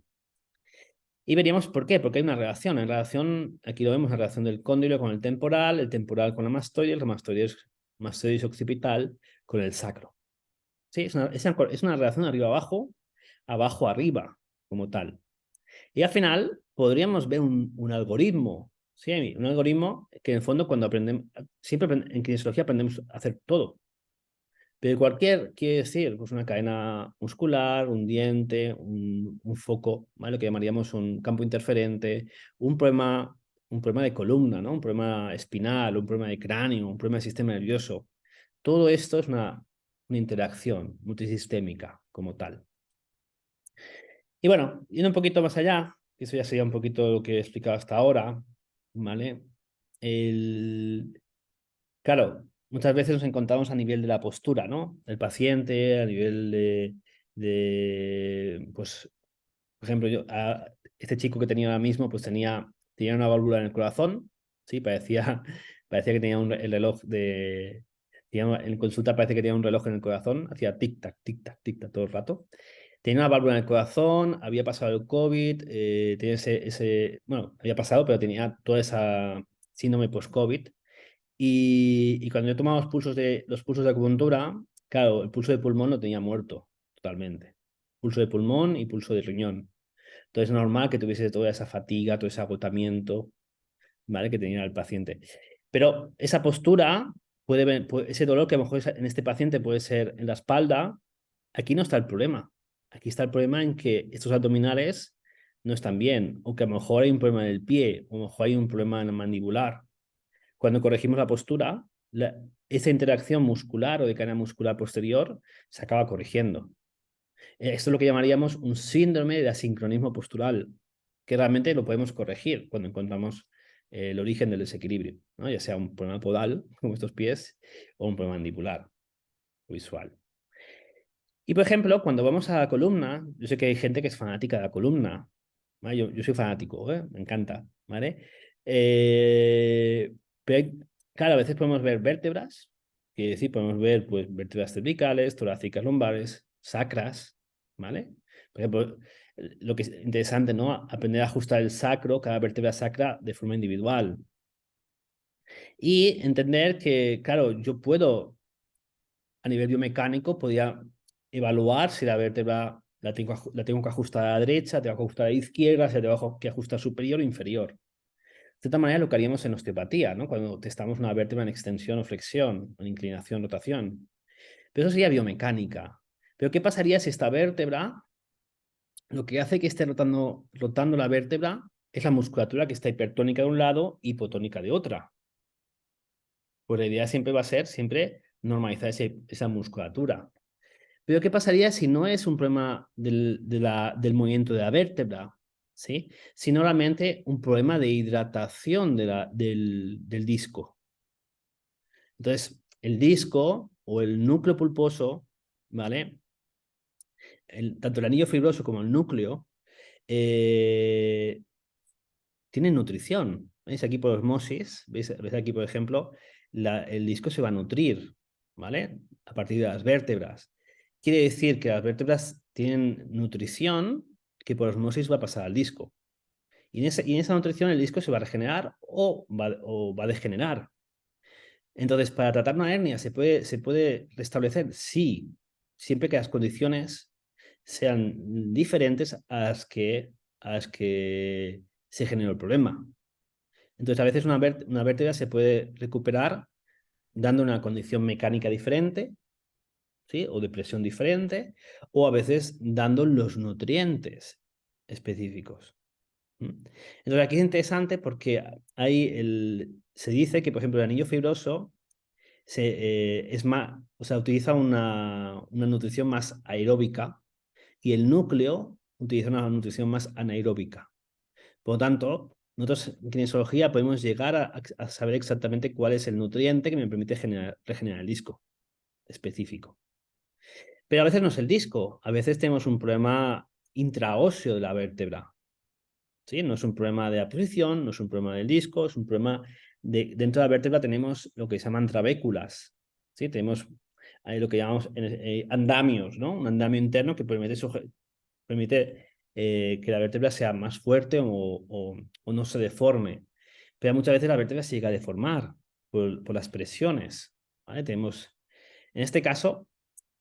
Y veríamos por qué, porque hay una relación. En relación, aquí lo vemos, la relación del cóndilo con el temporal con la mastoide, el mastoides occipital con el sacro. Sí, es una relación arriba-abajo, abajo-arriba, como tal. Y al final podríamos ver un algoritmo, ¿sí? Un algoritmo que en el fondo cuando aprendemos, en kinesiología aprendemos a hacer todo. Pero cualquier quiere decir pues una cadena muscular, un diente, un foco, ¿vale? Lo que llamaríamos un campo interferente, un problema de columna, ¿no? Un problema espinal, un problema de cráneo, un problema del sistema nervioso. Todo esto es una interacción multisistémica como tal. Y bueno, yendo un poquito más allá, que eso ya sería un poquito lo que he explicado hasta ahora, ¿vale? Claro, muchas veces nos encontramos a nivel de la postura, ¿no? El paciente, a nivel pues, por ejemplo, este chico que tenía ahora mismo, pues tenía una válvula en el corazón, ¿sí? Parecía que tenía el reloj en consulta parece que tenía un reloj en el corazón, hacía tic-tac, tic-tac, tic-tac todo el rato. Tenía una válvula en el corazón, había pasado el COVID, tenía bueno, había pasado, pero tenía toda esa síndrome post-COVID. Y cuando yo tomaba los pulsos de acupuntura, claro, el pulso de pulmón lo tenía muerto totalmente. Pulso de pulmón y pulso de riñón. Entonces es normal que tuviese toda esa fatiga, todo ese agotamiento, ¿vale? Que tenía el paciente. Pero esa postura, ese dolor que a lo mejor en este paciente puede ser en la espalda, aquí no está el problema. Aquí está el problema en que estos abdominales no están bien, o que a lo mejor hay un problema en el pie, o a lo mejor hay un problema en la mandibular. Cuando corregimos la postura, esa interacción muscular o de cadena muscular posterior se acaba corrigiendo. Esto es lo que llamaríamos un síndrome de asincronismo postural, que realmente lo podemos corregir cuando encontramos el origen del desequilibrio, ¿no? Ya sea un problema podal, como estos pies, o un problema mandibular o visual. Y por ejemplo, cuando vamos a la columna, yo sé que hay gente que es fanática de la columna, ¿vale? Yo soy fanático, ¿eh? Me encanta, ¿vale? Pero claro, a veces podemos ver vértebras, que decir, podemos ver pues, vértebras cervicales, torácicas, lumbares, sacras, ¿vale? Por ejemplo, lo que es interesante, ¿no? Aprender a ajustar el sacro, cada vértebra sacra de forma individual. Y entender que, claro, yo puedo a nivel biomecánico, podía evaluar si la vértebra la tengo que ajustar a la derecha, tengo que ajustar a la izquierda, si la tengo que ajustar superior o inferior. De cierta manera, lo que haríamos en osteopatía, ¿no? Cuando testamos una vértebra en extensión o flexión, en inclinación, rotación. Pero eso sería biomecánica. Pero ¿qué pasaría si esta vértebra, lo que hace que esté rotando la vértebra es la musculatura que está hipertónica de un lado y hipotónica de otra. Pues la idea siempre va a ser normalizar esa musculatura. Pero ¿qué pasaría si no es un problema del movimiento de la vértebra? ¿Sí? Sino realmente un problema de hidratación del disco. Entonces, el disco o el núcleo pulposo, ¿vale? Tanto el anillo fibroso como el núcleo tienen nutrición. ¿Veis aquí por osmosis? ¿Veis aquí, por ejemplo? El disco se va a nutrir, ¿vale? A partir de las vértebras. Quiere decir que las vértebras tienen nutrición que por osmosis va a pasar al disco. Y en esa nutrición el disco se va a regenerar o va a degenerar. Entonces, para tratar una hernia, ¿se puede restablecer? Sí, siempre que las condiciones sean diferentes a las que se generó el problema. Entonces, a veces una vértebra se puede recuperar dando una condición mecánica diferente, ¿sí? O de presión diferente, o a veces dando los nutrientes específicos. Entonces, aquí es interesante porque se dice que, por ejemplo, el anillo fibroso es más, o sea, utiliza una nutrición más aeróbica y el núcleo utiliza una nutrición más anaeróbica. Por lo tanto, nosotros en kinesiología podemos llegar a saber exactamente cuál es el nutriente que me permite regenerar el disco específico. Pero a veces no es el disco, a veces tenemos un problema intraóseo de la vértebra. ¿Sí? No es un problema de la posición, no es un problema del disco, es un problema dentro de la vértebra tenemos lo que se llaman trabéculas. ¿Sí? Tenemos lo que llamamos andamios, ¿no? Un andamio interno que permite que la vértebra sea más fuerte o no se deforme. Pero muchas veces la vértebra se llega a deformar por las presiones. ¿Vale? En este caso,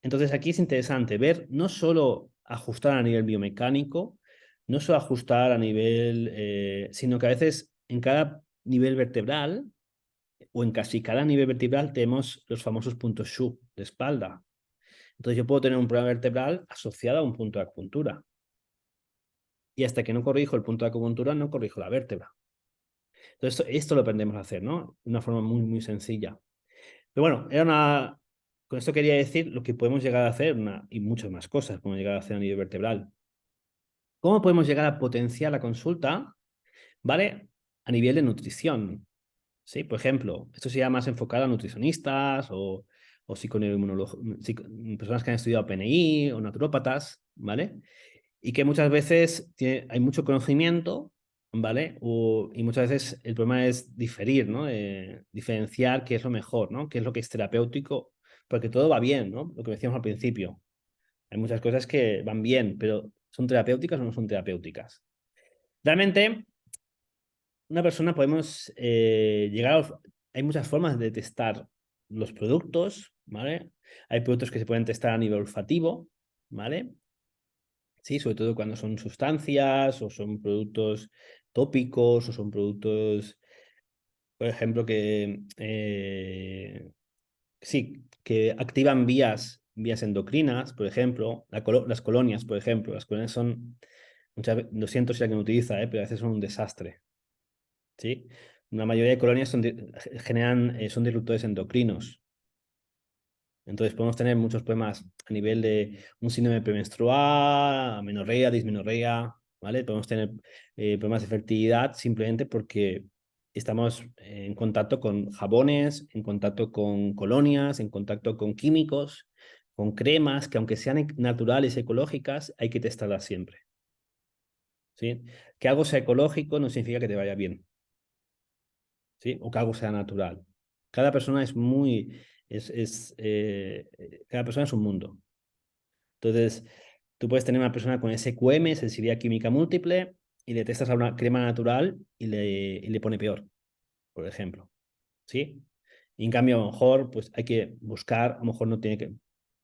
entonces aquí es interesante ver no solo ajustar a nivel biomecánico, no solo ajustar a nivel, sino que a veces en cada nivel vertebral o en casi cada nivel vertebral tenemos los famosos puntos Shu de espalda. Entonces yo puedo tener un problema vertebral asociado a un punto de acupuntura. Y hasta que no corrijo el punto de acupuntura, no corrijo la vértebra. Entonces esto lo aprendemos a hacer, ¿no? De una forma muy, muy sencilla. Pero bueno, con esto quería decir lo que podemos llegar a hacer y muchas más cosas podemos llegar a hacer a nivel vertebral. ¿Cómo podemos llegar a potenciar la consulta? ¿Vale? A nivel de nutrición. ¿Sí? Por ejemplo, esto sería más enfocado a nutricionistas o personas que han estudiado PNI o naturópatas, ¿vale? Y que muchas veces hay mucho conocimiento, ¿vale? Y muchas veces el problema es diferir, ¿no? Diferenciar qué es lo mejor, ¿no? Qué es lo que es terapéutico, porque todo va bien, ¿no? Lo que decíamos al principio. Hay muchas cosas que van bien, pero ¿son terapéuticas o no son terapéuticas? Realmente, una persona podemos hay muchas formas de testar los productos, ¿vale? Hay productos que se pueden testar a nivel olfativo, ¿vale? Sí, sobre todo cuando son sustancias o son productos tópicos o son productos, por ejemplo, sí, que activan vías endocrinas, por ejemplo, las colonias, por ejemplo. Las colonias son, lo siento si alguien utiliza, pero a veces son un desastre. ¿Sí? La mayoría de colonias son disruptores endocrinos. Entonces podemos tener muchos problemas a nivel de un síndrome premenstrual, amenorrea, dismenorrea, ¿vale? Podemos tener problemas de fertilidad simplemente porque estamos en contacto con jabones, en contacto con colonias, en contacto con químicos, con cremas, que aunque sean naturales, ecológicas, hay que testarlas siempre. ¿Sí? Que algo sea ecológico no significa que te vaya bien. ¿Sí? O que algo sea natural. Cada persona cada persona es un mundo. Entonces, tú puedes tener una persona con SQM, sensibilidad química múltiple, y le testas a una crema natural y le pone peor, por ejemplo. ¿Sí? Y en cambio, a lo mejor, pues hay que buscar, a lo mejor no tiene que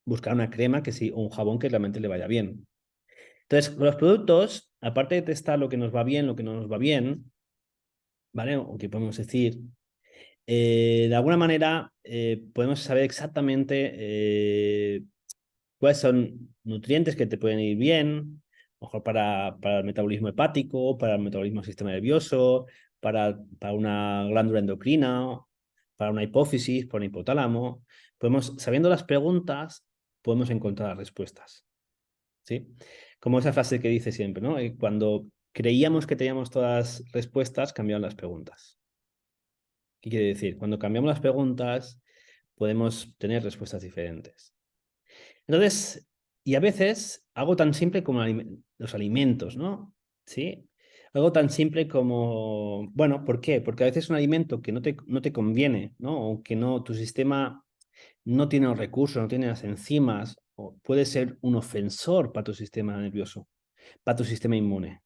buscar una crema que sí, o un jabón que realmente le vaya bien. Entonces, con los productos, aparte de testar lo que nos va bien, lo que no nos va bien, ¿vale? O que podemos decir, de alguna manera podemos saber exactamente cuáles son nutrientes que te pueden ir bien, mejor para el metabolismo hepático, para el metabolismo del sistema nervioso, para una glándula endocrina, para una hipófisis, para un hipotálamo. Sabiendo las preguntas, podemos encontrar las respuestas. ¿Sí? Como esa frase que dice siempre, ¿no? Cuando creíamos que teníamos todas las respuestas, cambiaron las preguntas. ¿Qué quiere decir? Cuando cambiamos las preguntas, podemos tener respuestas diferentes. Entonces, y a veces algo tan simple como los alimentos, ¿no? ¿Sí? Algo tan simple como, bueno, ¿por qué? Porque a veces un alimento que no te conviene, ¿no? O que no, tu sistema no tiene los recursos, no tiene las enzimas, o puede ser un ofensor para tu sistema nervioso, para tu sistema inmune.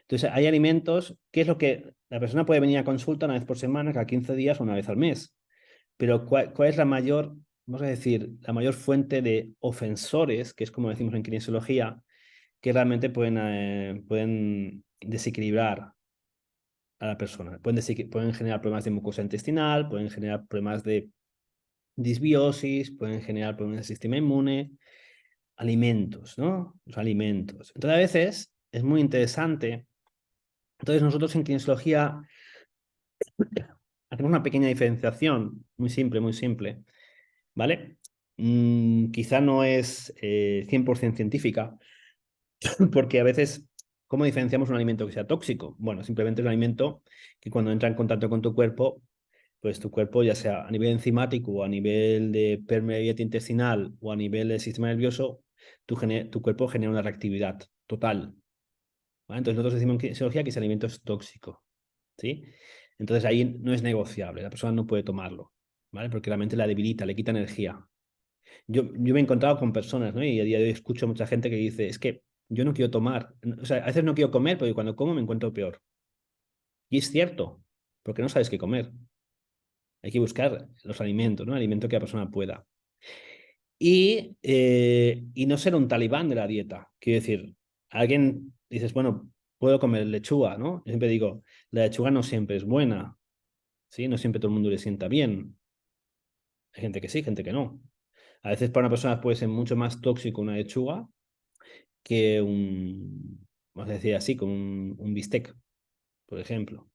Entonces, hay alimentos, ¿qué es lo que la persona puede venir a consulta una vez por semana, cada 15 días o una vez al mes? Pero ¿cuál es la mayor, vamos a decir, la mayor fuente de ofensores, que es como decimos en kinesiología, que realmente pueden desequilibrar a la persona? Pueden generar problemas de mucosa intestinal, pueden generar problemas de disbiosis, pueden generar problemas del sistema inmune, alimentos, ¿no? Los alimentos. Entonces, a veces es muy interesante. Entonces, nosotros en kinesiología hacemos una pequeña diferenciación, muy simple, ¿vale? Quizá no es 100% científica, porque a veces, ¿cómo diferenciamos un alimento que sea tóxico? Bueno, simplemente es un alimento que cuando entra en contacto con tu cuerpo, pues tu cuerpo, ya sea a nivel enzimático o a nivel de permeabilidad intestinal o a nivel del sistema nervioso, tu cuerpo genera una reactividad total. ¿Vale? Entonces nosotros decimos en kinesiología que ese alimento es tóxico, ¿sí? Entonces ahí no es negociable, la persona no puede tomarlo, ¿vale? Porque realmente la debilita, le quita energía. Yo me he encontrado con personas, ¿no? Y a día de hoy escucho a mucha gente que dice, es que yo no quiero tomar, o sea, a veces no quiero comer, porque cuando como me encuentro peor. Y es cierto, porque no sabes qué comer. Hay que buscar los alimentos, ¿no? El alimento que la persona pueda. Y no ser un talibán de la dieta. Quiero decir, alguien dices, bueno, puedo comer lechuga, ¿no? Yo siempre digo, la lechuga no siempre es buena, ¿sí? No siempre todo el mundo le sienta bien. Hay gente que sí, gente que no. A veces para una persona puede ser mucho más tóxico una lechuga que vamos a decir así, como un bistec, por ejemplo.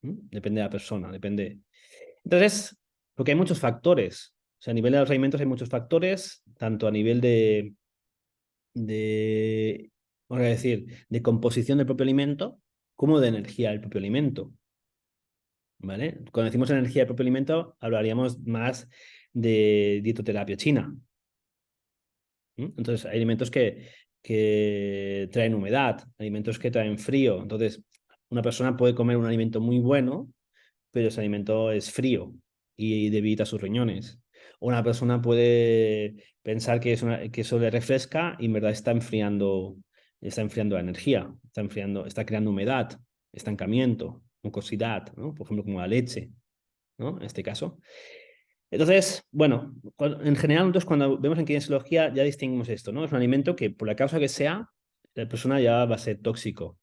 Depende de la persona, depende. Entonces, porque hay muchos factores. O sea, a nivel de los alimentos hay muchos factores, tanto a nivel de, vamos a decir, de composición del propio alimento, como de energía del propio alimento. ¿Vale? Cuando decimos energía del propio alimento, hablaríamos más de dietoterapia china. Entonces, hay alimentos que traen humedad, alimentos que traen frío. Entonces, una persona puede comer un alimento muy bueno, pero ese alimento es frío y debilita sus riñones. O una persona puede pensar que eso le refresca y en verdad está enfriando la energía, está creando humedad, estancamiento, mucosidad, ¿no? Por ejemplo, como la leche, ¿no? En este caso. Entonces, bueno, en general nosotros cuando vemos en kinesiología ya distinguimos esto, ¿no? Es un alimento que por la causa que sea, la persona ya va a ser tóxico.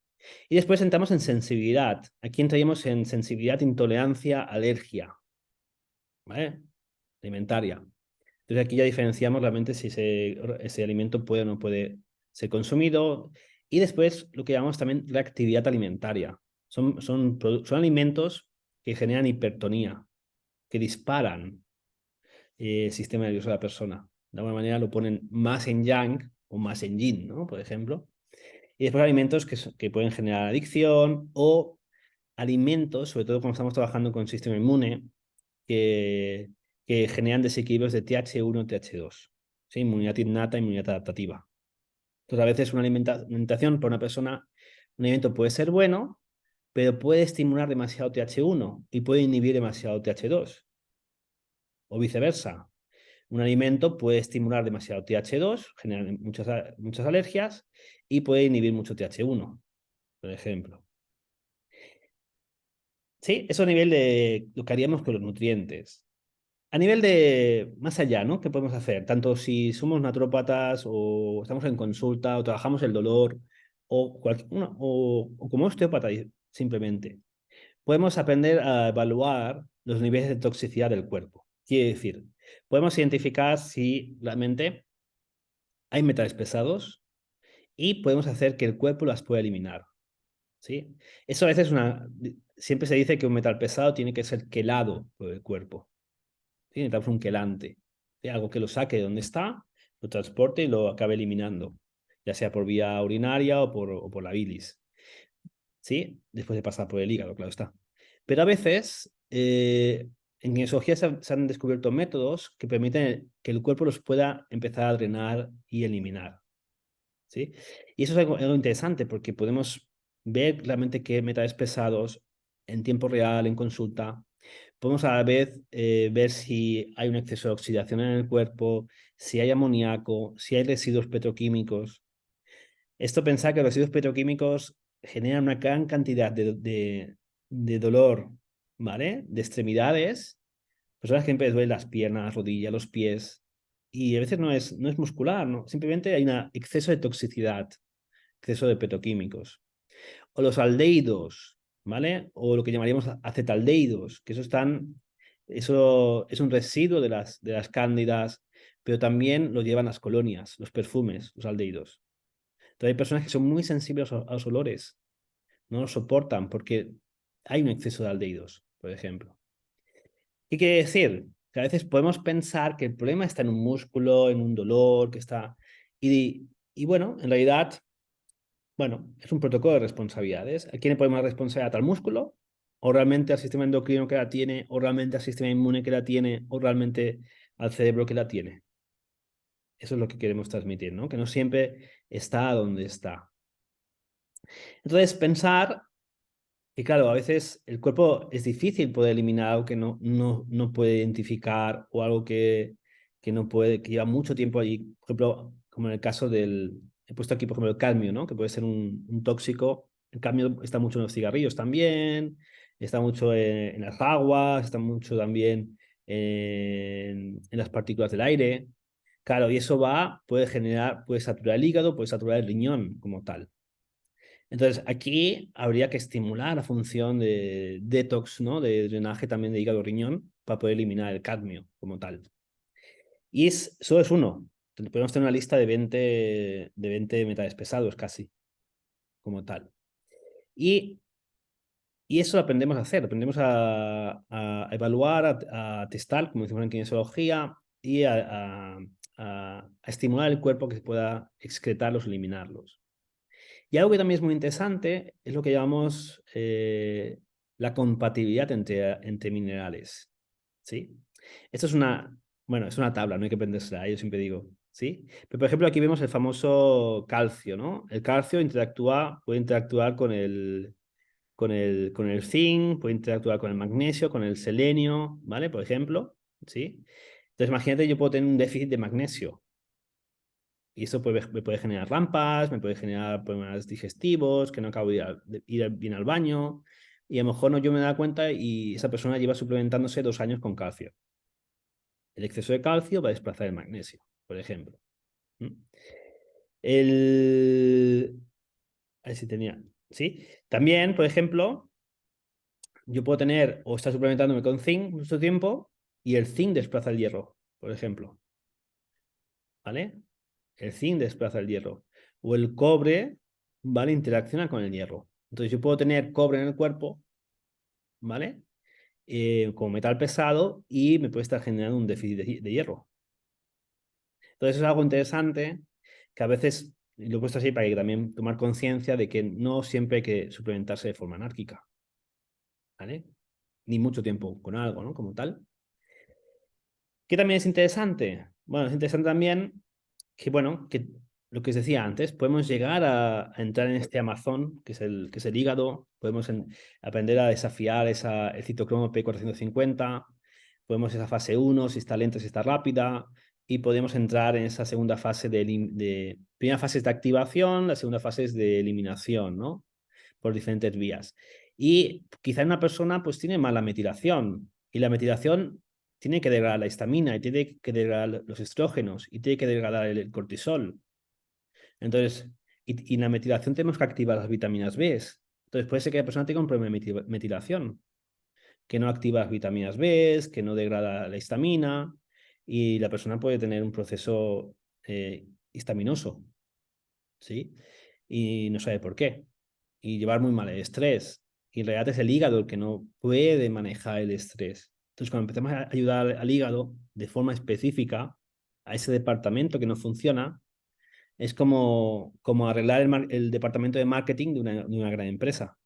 Y después entramos en sensibilidad. Aquí entraríamos en sensibilidad, intolerancia, alergia, ¿vale? Alimentaria. Entonces aquí ya diferenciamos realmente si ese alimento puede o no puede ser consumido. Y después lo que llamamos también reactividad alimentaria. Son alimentos que generan hipertonía, que disparan el sistema nervioso de la persona. De alguna manera lo ponen más en yang o más en yin, ¿no? Por ejemplo. Y después alimentos que pueden generar adicción o alimentos, sobre todo cuando estamos trabajando con el sistema inmune, que, que generan desequilibrios de TH1, TH2. ¿Sí? Inmunidad innata, inmunidad adaptativa. Entonces, a veces una alimentación para una persona, un alimento puede ser bueno, pero puede estimular demasiado TH1 y puede inhibir demasiado TH2. O viceversa. Un alimento puede estimular demasiado TH2, generar muchas alergias y puede inhibir mucho TH1, por ejemplo. Sí, eso a nivel de lo que haríamos con los nutrientes. A nivel de más allá, ¿no? ¿Qué podemos hacer? Tanto si somos naturópatas o estamos en consulta o trabajamos el dolor o como osteópata simplemente. Podemos aprender a evaluar los niveles de toxicidad del cuerpo. Quiere decir, podemos identificar si realmente hay metales pesados y podemos hacer que el cuerpo las pueda eliminar, ¿sí? Eso a veces siempre se dice que un metal pesado tiene que ser quelado por el cuerpo, ¿sí? Necesitamos un quelante, ¿sí? Algo que lo saque de donde está, lo transporte y lo acabe eliminando, ya sea por vía urinaria o por la bilis, ¿sí? Después de pasar por el hígado, claro está. Pero a veces, en kinesiología se han descubierto métodos que permiten que el cuerpo los pueda empezar a drenar y eliminar, ¿sí? Y eso es algo interesante porque podemos ver realmente qué metales pesados en tiempo real, en consulta. Podemos a la vez ver si hay un exceso de oxidación en el cuerpo, si hay amoníaco, si hay residuos petroquímicos. Esto pensar que los residuos petroquímicos generan una gran cantidad de dolor, ¿vale? De extremidades. Personas que siempre les duelen las piernas, las rodillas, los pies. Y a veces no es muscular, ¿no? Simplemente hay un exceso de toxicidad, exceso de petroquímicos. O los aldehídos, ¿vale? O lo que llamaríamos acetaldehídos, que eso es un residuo de las cándidas, pero también lo llevan las colonias, los perfumes, los aldehídos. Entonces hay personas que son muy sensibles a los olores, no los soportan porque hay un exceso de aldehídos, por ejemplo. ¿Qué quiere decir? Que a veces podemos pensar que el problema está en un músculo, en un dolor, que está... Y bueno, en realidad, bueno, es un protocolo de responsabilidades. ¿A quién le ponemos la responsabilidad? ¿Al músculo? ¿O realmente al sistema endocrino que la tiene? ¿O realmente al sistema inmune que la tiene? ¿O realmente al cerebro que la tiene? Eso es lo que queremos transmitir, ¿no? Que no siempre está donde está. Entonces, pensar que, claro, a veces el cuerpo es difícil poder eliminar algo que no puede identificar o algo que no puede, que lleva mucho tiempo allí. Por ejemplo, como en el caso he puesto aquí, por ejemplo, el cadmio, ¿no? Que puede ser un tóxico. El cadmio está mucho en los cigarrillos también, está mucho en las aguas, está mucho también en las partículas del aire. Claro, y eso puede saturar el hígado, puede saturar el riñón como tal. Entonces, aquí habría que estimular la función de detox, ¿no? De drenaje también de hígado-riñón para poder eliminar el cadmio como tal. Y solo es uno. Podemos tener una lista de 20 metales pesados casi, como tal. Y, y eso lo aprendemos a hacer. Aprendemos a evaluar, a testar, como decimos en kinesiología, y a estimular el cuerpo que se pueda excretarlos, eliminarlos. Y algo que también es muy interesante es lo que llamamos la compatibilidad entre minerales, ¿sí? Esto es una tabla, no hay que aprendérsela, yo siempre digo, ¿sí? Pero, por ejemplo, aquí vemos el famoso calcio, ¿no? El calcio puede interactuar con el zinc, puede interactuar con el magnesio, con el selenio, ¿vale? Por ejemplo, ¿sí? Entonces, imagínate, yo puedo tener un déficit de magnesio, y eso me puede generar rampas, me puede generar problemas digestivos, que no acabo de ir bien al baño. Y a lo mejor no yo me da cuenta y esa persona lleva suplementándose 2 años con calcio. El exceso de calcio va a desplazar el magnesio, por ejemplo. ¿Mm? El... A ver si tenía. ¿Sí? También, por ejemplo, yo puedo tener o estar suplementándome con zinc mucho tiempo y el zinc desplaza el hierro, por ejemplo. ¿Vale? El zinc desplaza el hierro. O el cobre, ¿vale? Interacciona con el hierro. Entonces yo puedo tener cobre en el cuerpo, ¿vale? Como metal pesado y me puede estar generando un déficit de hierro. Entonces es algo interesante que a veces lo he puesto así para que también tomar conciencia de que no siempre hay que suplementarse de forma anárquica, ¿vale? Ni mucho tiempo con algo, ¿no? Como tal. ¿Qué también es interesante? Bueno, es interesante también que, bueno, que lo que os decía antes, podemos llegar a entrar en este Amazon, que es el hígado, podemos aprender a desafiar el citocromo P450, podemos esa fase 1, si está lenta, si está rápida, y podemos entrar en esa segunda fase primera fase es de activación, la segunda fase es de eliminación, ¿no? Por diferentes vías. Y quizá una persona pues tiene mala metilación, y la metilación tiene que degradar la histamina y tiene que degradar los estrógenos y tiene que degradar el cortisol. Entonces, y en la metilación tenemos que activar las vitaminas B. Entonces, puede ser que la persona tenga un problema de metilación, que no activa las vitaminas B, que no degrada la histamina y la persona puede tener un proceso histaminoso, ¿sí? Y no sabe por qué. Y llevar muy mal el estrés. Y en realidad es el hígado el que no puede manejar el estrés. Entonces, cuando empezamos a ayudar al hígado de forma específica, a ese departamento que no funciona, es como arreglar el departamento de marketing de una gran empresa.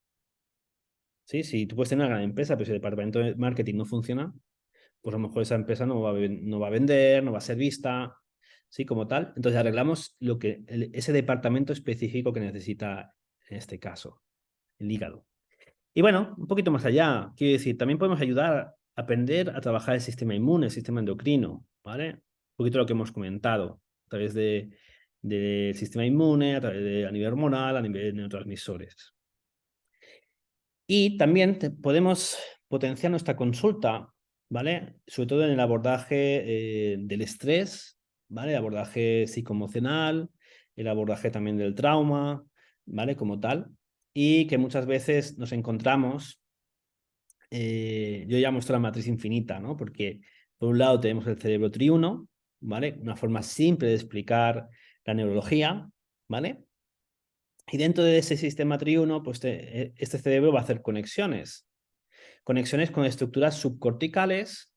¿Sí? Si tú puedes tener una gran empresa, pero si el departamento de marketing no funciona, pues a lo mejor esa empresa no va a vender, no va a ser vista, ¿sí? Como tal. Entonces arreglamos ese departamento específico que necesita, en este caso, el hígado. Y bueno, un poquito más allá, quiero decir, también podemos ayudar a aprender a trabajar el sistema inmune, el sistema endocrino, ¿vale? Un poquito lo que hemos comentado, a través del sistema inmune, a nivel hormonal, a nivel de neurotransmisores. Y también podemos potenciar nuestra consulta, ¿vale? Sobre todo en el abordaje del estrés, ¿vale? El abordaje psicoemocional, el abordaje también del trauma, ¿vale? Como tal. Y que muchas veces nos encontramos, yo llamo esto la matriz infinita, ¿no? Porque por un lado tenemos el cerebro triuno, ¿vale? Una forma simple de explicar la neurología, ¿vale? Y dentro de ese sistema triuno, pues este cerebro va a hacer conexiones. Conexiones con estructuras subcorticales,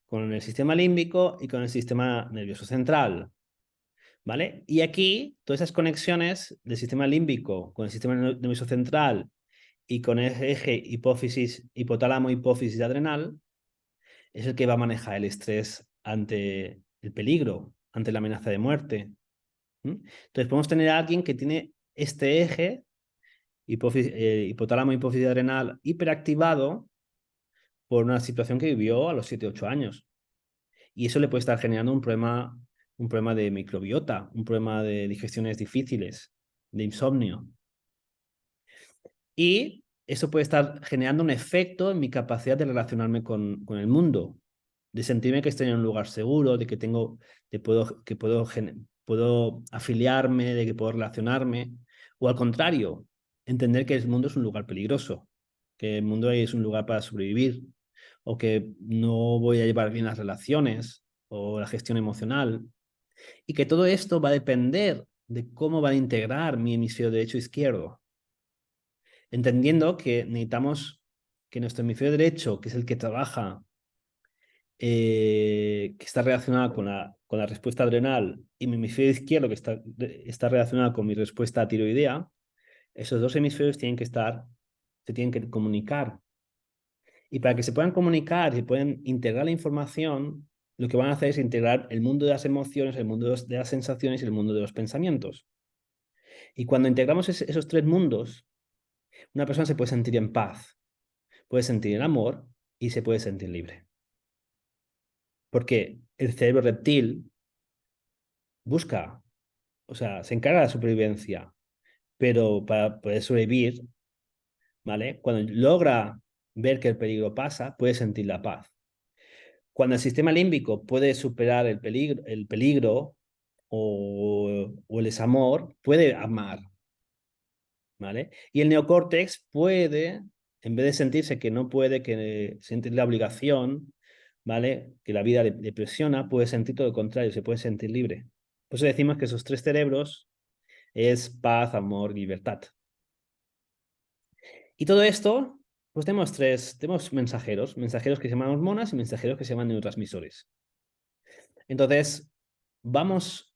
con el sistema límbico y con el sistema nervioso central. ¿Vale? Y aquí, todas esas conexiones del sistema límbico con el sistema nervioso central y con el eje hipófisis, hipotálamo, hipófisis adrenal, es el que va a manejar el estrés ante el peligro, ante la amenaza de muerte. Entonces, podemos tener a alguien que tiene este eje hipotálamo, hipófisis adrenal hiperactivado por una situación que vivió a los 7-8 años. Y eso le puede estar generando un problema de microbiota, un problema de digestiones difíciles, de insomnio. Y eso puede estar generando un efecto en mi capacidad de relacionarme con el mundo, de sentirme que estoy en un lugar seguro, de que puedo afiliarme, de que puedo relacionarme, o al contrario, entender que el mundo es un lugar peligroso, que el mundo es un lugar para sobrevivir, o que no voy a llevar bien las relaciones o la gestión emocional, y que todo esto va a depender de cómo va a integrar mi hemisferio derecho e izquierdo, entendiendo que necesitamos que nuestro hemisferio derecho, que es el que trabaja, que está relacionado con la respuesta adrenal, y mi hemisferio izquierdo, que está relacionado con mi respuesta tiroidea, esos dos hemisferios se tienen que comunicar. Y para que se puedan comunicar y puedan integrar la información, lo que van a hacer es integrar el mundo de las emociones, el mundo de las sensaciones y el mundo de los pensamientos. Y cuando integramos esos tres mundos, una persona se puede sentir en paz, puede sentir el amor y se puede sentir libre. Porque el cerebro reptil busca, o sea, se encarga de la supervivencia, pero para poder sobrevivir, ¿vale? Cuando logra ver que el peligro pasa, puede sentir la paz. Cuando el sistema límbico puede superar el peligro o el desamor, puede amar, ¿vale? Y el neocórtex puede, en vez de sentirse que no puede, que sentir la obligación, ¿vale? Que la vida le presiona, puede sentir todo lo contrario, se puede sentir libre. Por eso decimos que esos tres cerebros es paz, amor, libertad. Y todo esto, pues tenemos mensajeros que se llaman hormonas y mensajeros que se llaman neurotransmisores. Entonces, vamos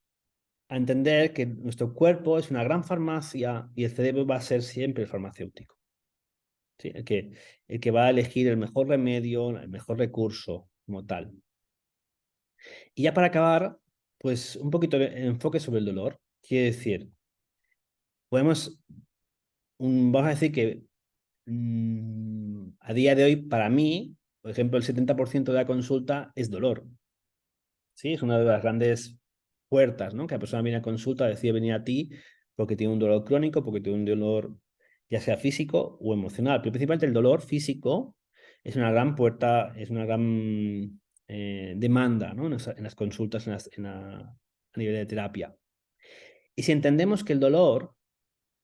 a entender que nuestro cuerpo es una gran farmacia y el cerebro va a ser siempre el farmacéutico. ¿Sí? El que va a elegir el mejor remedio, el mejor recurso como tal. Y ya para acabar, pues un poquito de enfoque sobre el dolor. Quiere decir, vamos a decir que a día de hoy, para mí, por ejemplo, el 70% de la consulta es dolor. ¿Sí? Es una de las grandes puertas, ¿no? Que la persona viene a consulta, decide venir a ti porque tiene un dolor crónico, porque tiene un dolor ya sea físico o emocional. Pero principalmente el dolor físico es una gran puerta, es una gran demanda, ¿no? En las consultas, a nivel de terapia. Y si entendemos que el dolor,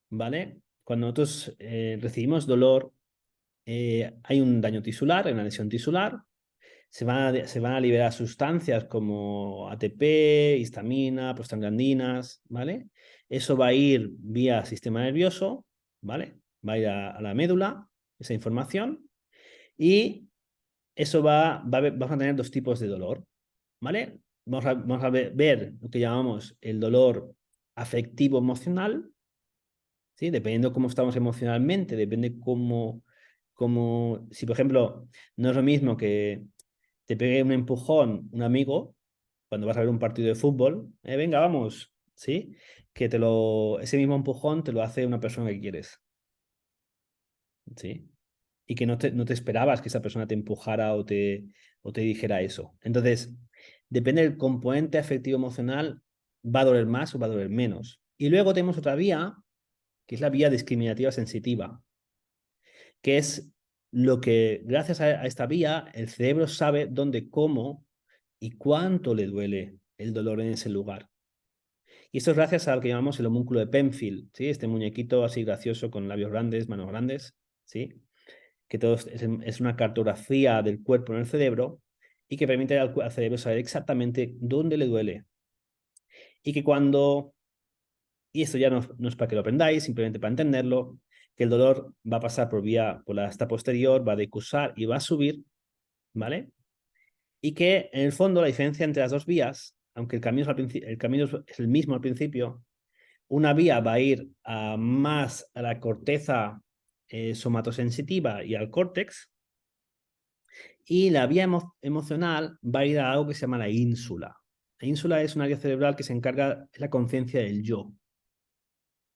¿vale? Cuando nosotros recibimos dolor, hay un daño tisular, hay una lesión tisular, se van a liberar sustancias como ATP, histamina, prostaglandinas, ¿vale? Eso va a ir vía sistema nervioso, ¿vale? Va a ir a la médula, esa información, y eso vamos a tener dos tipos de dolor, ¿vale? Vamos a ver lo que llamamos el dolor afectivo emocional, ¿sí? Dependiendo cómo estamos emocionalmente, depende si por ejemplo, no es lo mismo que te pegue un empujón un amigo cuando vas a ver un partido de fútbol, venga, vamos, ¿sí? Ese mismo empujón te lo hace una persona que quieres, ¿sí? Y que no te esperabas que esa persona te empujara o te dijera eso. Entonces, depende del componente afectivo emocional, va a doler más o va a doler menos. Y luego tenemos otra vía, que es la vía discriminativa sensitiva, que es lo que, gracias a esta vía, el cerebro sabe dónde, cómo y cuánto le duele el dolor en ese lugar. Y esto es gracias a lo que llamamos el homúnculo de Penfield, ¿sí? Este muñequito así gracioso con labios grandes, manos grandes, ¿sí? Que todo es una cartografía del cuerpo en el cerebro y que permite al cerebro saber exactamente dónde le duele. Y que y esto ya no es para que lo aprendáis, simplemente para entenderlo, que el dolor va a pasar por la asta posterior, va a decusar y va a subir, ¿vale? Y que en el fondo la diferencia entre las dos vías, aunque el camino es el mismo al principio, una vía va a ir más a la corteza somatosensitiva y al córtex, y la vía emocional va a ir a algo que se llama la ínsula. La ínsula es un área cerebral que se encarga de la conciencia del yo,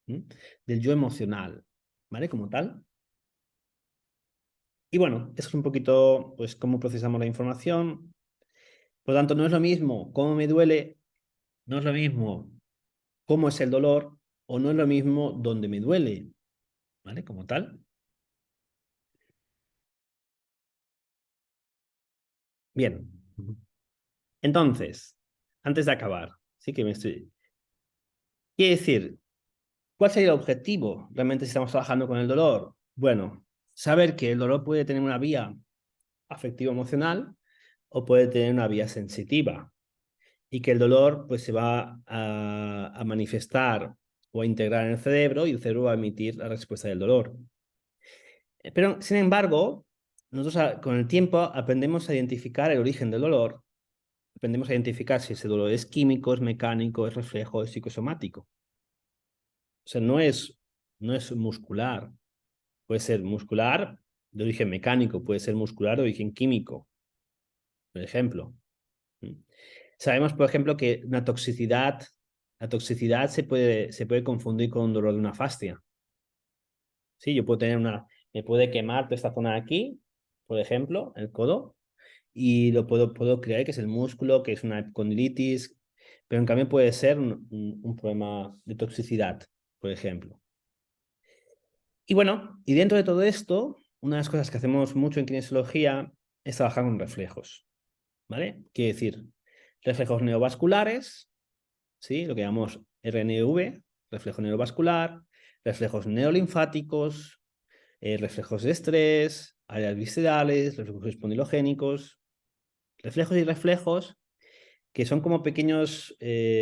¿m? Del yo emocional, ¿vale? Como tal. Y bueno, eso es un poquito, pues, cómo procesamos la información. Por lo tanto, no es lo mismo cómo me duele, no es lo mismo cómo es el dolor, o no es lo mismo dónde me duele, ¿vale? Como tal. Bien. Entonces, antes de acabar, sí que me estoy... Quiere decir, ¿cuál sería el objetivo realmente si estamos trabajando con el dolor? Bueno, saber que el dolor puede tener una vía afectivo-emocional o puede tener una vía sensitiva y que el dolor pues se va a manifestar o a integrar en el cerebro y el cerebro va a emitir la respuesta del dolor. Pero, sin embargo, nosotros con el tiempo aprendemos a identificar el origen del dolor, aprendemos a identificar si ese dolor es químico, es mecánico, es reflejo, es psicosomático. O sea, no es muscular. Puede ser muscular de origen mecánico, puede ser muscular de origen químico, por ejemplo. Sabemos, por ejemplo, que la toxicidad se puede confundir con un dolor de una fascia. Sí, yo puedo me puede quemar toda esta zona de aquí, por ejemplo, el codo, y puedo creer que es el músculo, que es una epicondilitis, pero en cambio puede ser un problema de toxicidad, por ejemplo. Y bueno, y dentro de todo esto, una de las cosas que hacemos mucho en kinesiología es trabajar con reflejos, ¿vale? Quiere decir, reflejos neovasculares, ¿sí? Lo que llamamos RNV, reflejo neurovascular, reflejos neolinfáticos, reflejos de estrés, áreas viscerales, reflejos espondilogénicos, reflejos y reflejos que son como pequeños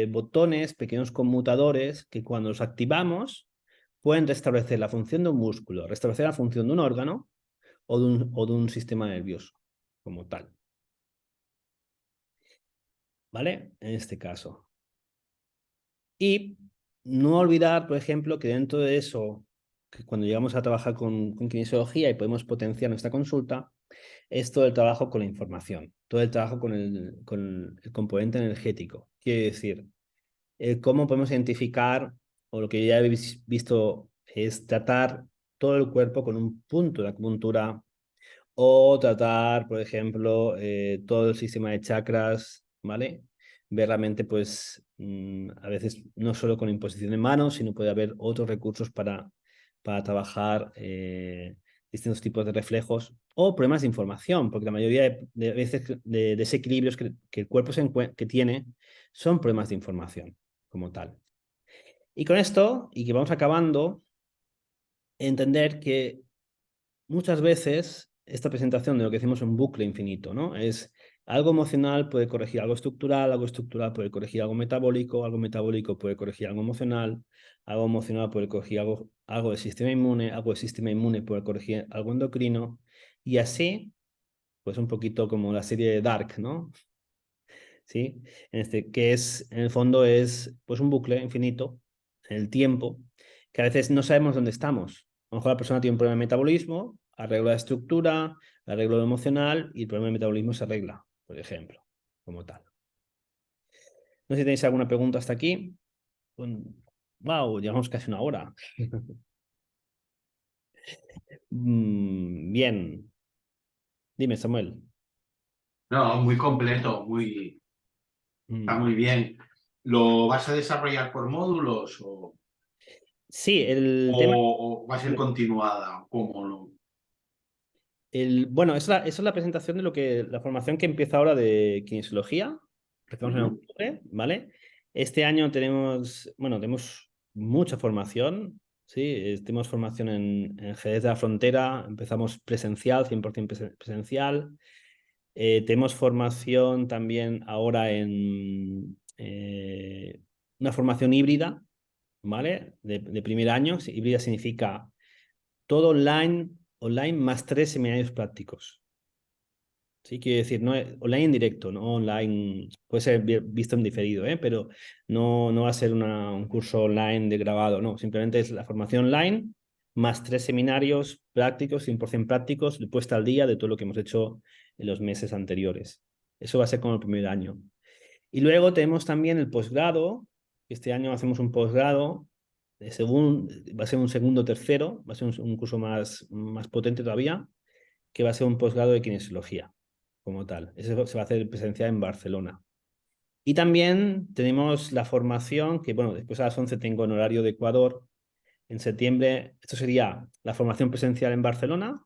botones, pequeños conmutadores que cuando los activamos pueden restablecer la función de un músculo, restablecer la función de un órgano o de un sistema nervioso como tal. ¿Vale? En este caso. Y no olvidar, por ejemplo, que dentro de eso, que cuando llegamos a trabajar con kinesiología y podemos potenciar nuestra consulta, es todo el trabajo con la información, todo el trabajo con el componente energético. Quiere decir, cómo podemos identificar, o lo que ya habéis visto es tratar todo el cuerpo con un punto de acupuntura o tratar, por ejemplo, todo el sistema de chakras, ¿vale? Ver realmente, pues, a veces no solo con imposición de manos, sino puede haber otros recursos para trabajar distintos tipos de reflejos o problemas de información, porque la mayoría de veces de desequilibrios que el cuerpo que tiene son problemas de información como tal. Y con esto, y que vamos acabando, entender que muchas veces esta presentación de lo que decimos un bucle infinito, ¿no? Es Algo emocional puede corregir algo estructural puede corregir algo metabólico puede corregir algo emocional puede corregir algo del sistema inmune, algo del sistema inmune puede corregir algo endocrino, y así, pues un poquito como la serie de Dark, ¿no? ¿Sí? Que es, en el fondo es pues un bucle infinito en el tiempo, que a veces no sabemos dónde estamos. A lo mejor la persona tiene un problema de metabolismo, arregla la estructura, arregla lo emocional y el problema de metabolismo se arregla, por ejemplo, como tal. No sé si tenéis alguna pregunta hasta aquí. Wow, llevamos casi una hora. Bien, dime, Samuel. No, muy completo, está Mm. muy bien. ¿Lo vas a desarrollar por módulos Sí, el tema. o va a ser continuada? ¿Cómo lo? Bueno, esa es la presentación de la formación que empieza ahora de kinesiología. Empezamos en Ujú. octubre, ¿vale? Este año tenemos mucha formación, ¿sí? Tenemos formación en Jerez de la Frontera, empezamos presencial, 100% presencial. Tenemos formación también ahora en una formación híbrida, ¿vale? De primer año. Híbrida significa todo online más 3 seminarios prácticos. Sí, quiere decir, no online en directo, no online, puede ser visto en diferido, ¿eh? Pero no va a ser un curso online de grabado, no, simplemente es la formación online más 3 seminarios prácticos, 100% prácticos, de puesta al día de todo lo que hemos hecho en los meses anteriores. Eso va a ser como el primer año. Y luego tenemos también el posgrado. Este año hacemos un posgrado, va a ser un segundo tercero, va a ser un curso más potente todavía, que va a ser un posgrado de kinesiología, como tal. Eso se va a hacer presencial en Barcelona. Y también tenemos la formación, que bueno, después a las 11 tengo en horario de Ecuador. En septiembre, esto sería la formación presencial en Barcelona,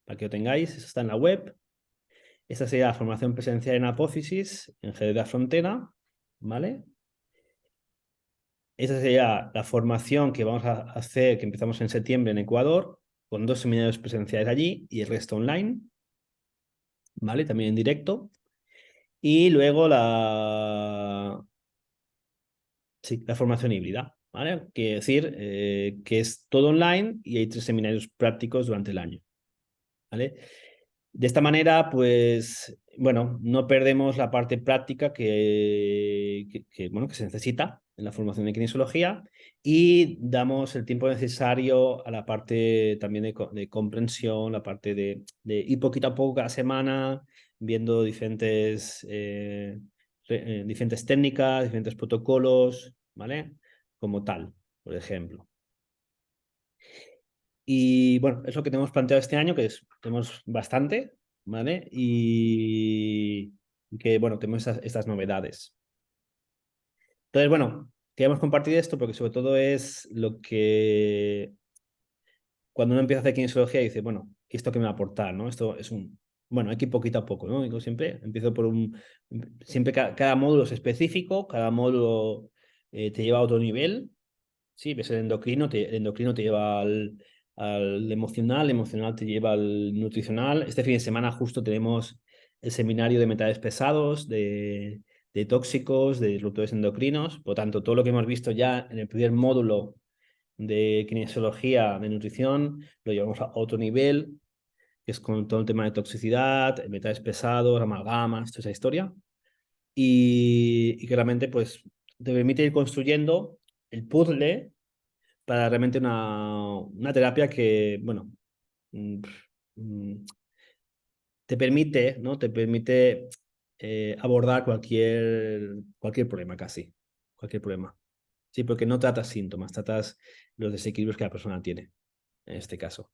para que lo tengáis, eso está en la web. Esta sería la formación presencial en Apófisis, en Jerez de la Frontera, ¿vale? Esa sería la formación que vamos a hacer, que empezamos en septiembre en Ecuador, con 2 seminarios presenciales allí y el resto online, ¿vale? También en directo. Y luego sí, la formación híbrida, ¿vale? Quiere decir que es todo online y hay 3 seminarios prácticos durante el año, ¿vale? De esta manera, pues, bueno, no perdemos la parte práctica bueno, que se necesita en la formación de kinesiología y damos el tiempo necesario a la parte también de comprensión, la parte de ir poquito a poco cada semana, viendo diferentes técnicas, diferentes protocolos, ¿vale? Como tal, por ejemplo. Y bueno, es lo que tenemos planteado este año, tenemos bastante, ¿vale? Y que, bueno, tenemos estas novedades. Entonces, bueno, queremos compartir esto porque sobre todo es lo que cuando uno empieza a hacer kinesiología dice, bueno, ¿esto qué me va a aportar, no? Esto es bueno, hay que ir poquito a poco, ¿no? Digo siempre, empiezo siempre cada módulo es específico, cada módulo te lleva a otro nivel. Sí, ves el endocrino te lleva al emocional, el emocional te lleva al nutricional. Este fin de semana justo tenemos el seminario de metales pesados, de tóxicos, de disruptores endocrinos. Por lo tanto, todo lo que hemos visto ya en el primer módulo de kinesiología de nutrición lo llevamos a otro nivel, que es con todo el tema de toxicidad, metales pesados, amalgamas, toda esa historia. Y que realmente pues, te permite ir construyendo el puzzle para realmente una terapia que, bueno, mm, mm, te permite, ¿no? Te permite abordar cualquier problema casi, cualquier problema. Sí, porque no tratas síntomas, tratas los desequilibrios que la persona tiene, en este caso.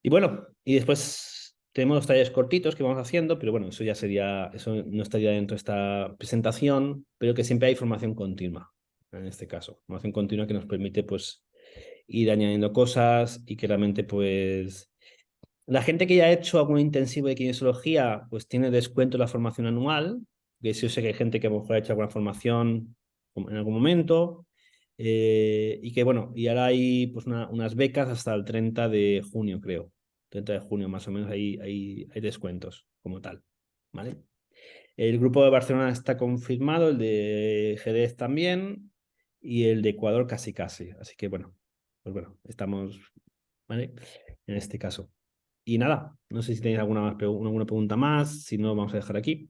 Y bueno, y después tenemos los talleres cortitos que vamos haciendo, pero bueno, eso no estaría dentro de esta presentación, pero que siempre hay formación continua, en este caso. Formación continua que nos permite, pues, ir añadiendo cosas y que realmente, pues, la gente que ya ha hecho algún intensivo de kinesiología, pues tiene descuento en la formación anual, que sí, yo sé que hay gente que a lo mejor ha hecho alguna formación en algún momento, y que bueno, y ahora hay pues unas becas hasta el 30 de junio, creo. 30 de junio más o menos hay descuentos como tal, ¿vale? El grupo de Barcelona está confirmado, el de Jerez también y el de Ecuador casi casi. Así que bueno, pues bueno, estamos, ¿vale? En este caso. Y nada, no sé si tenéis alguna pregunta más, si no, vamos a dejar aquí.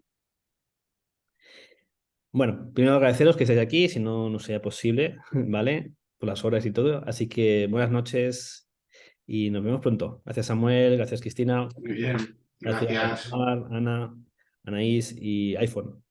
Bueno, primero agradeceros que estéis aquí, si no, no sería posible, ¿vale? Por las horas y todo. Así que buenas noches y nos vemos pronto. Gracias Samuel, gracias Cristina, Muy bien, gracias gracias. Mar, Ana, Anaís y iPhone.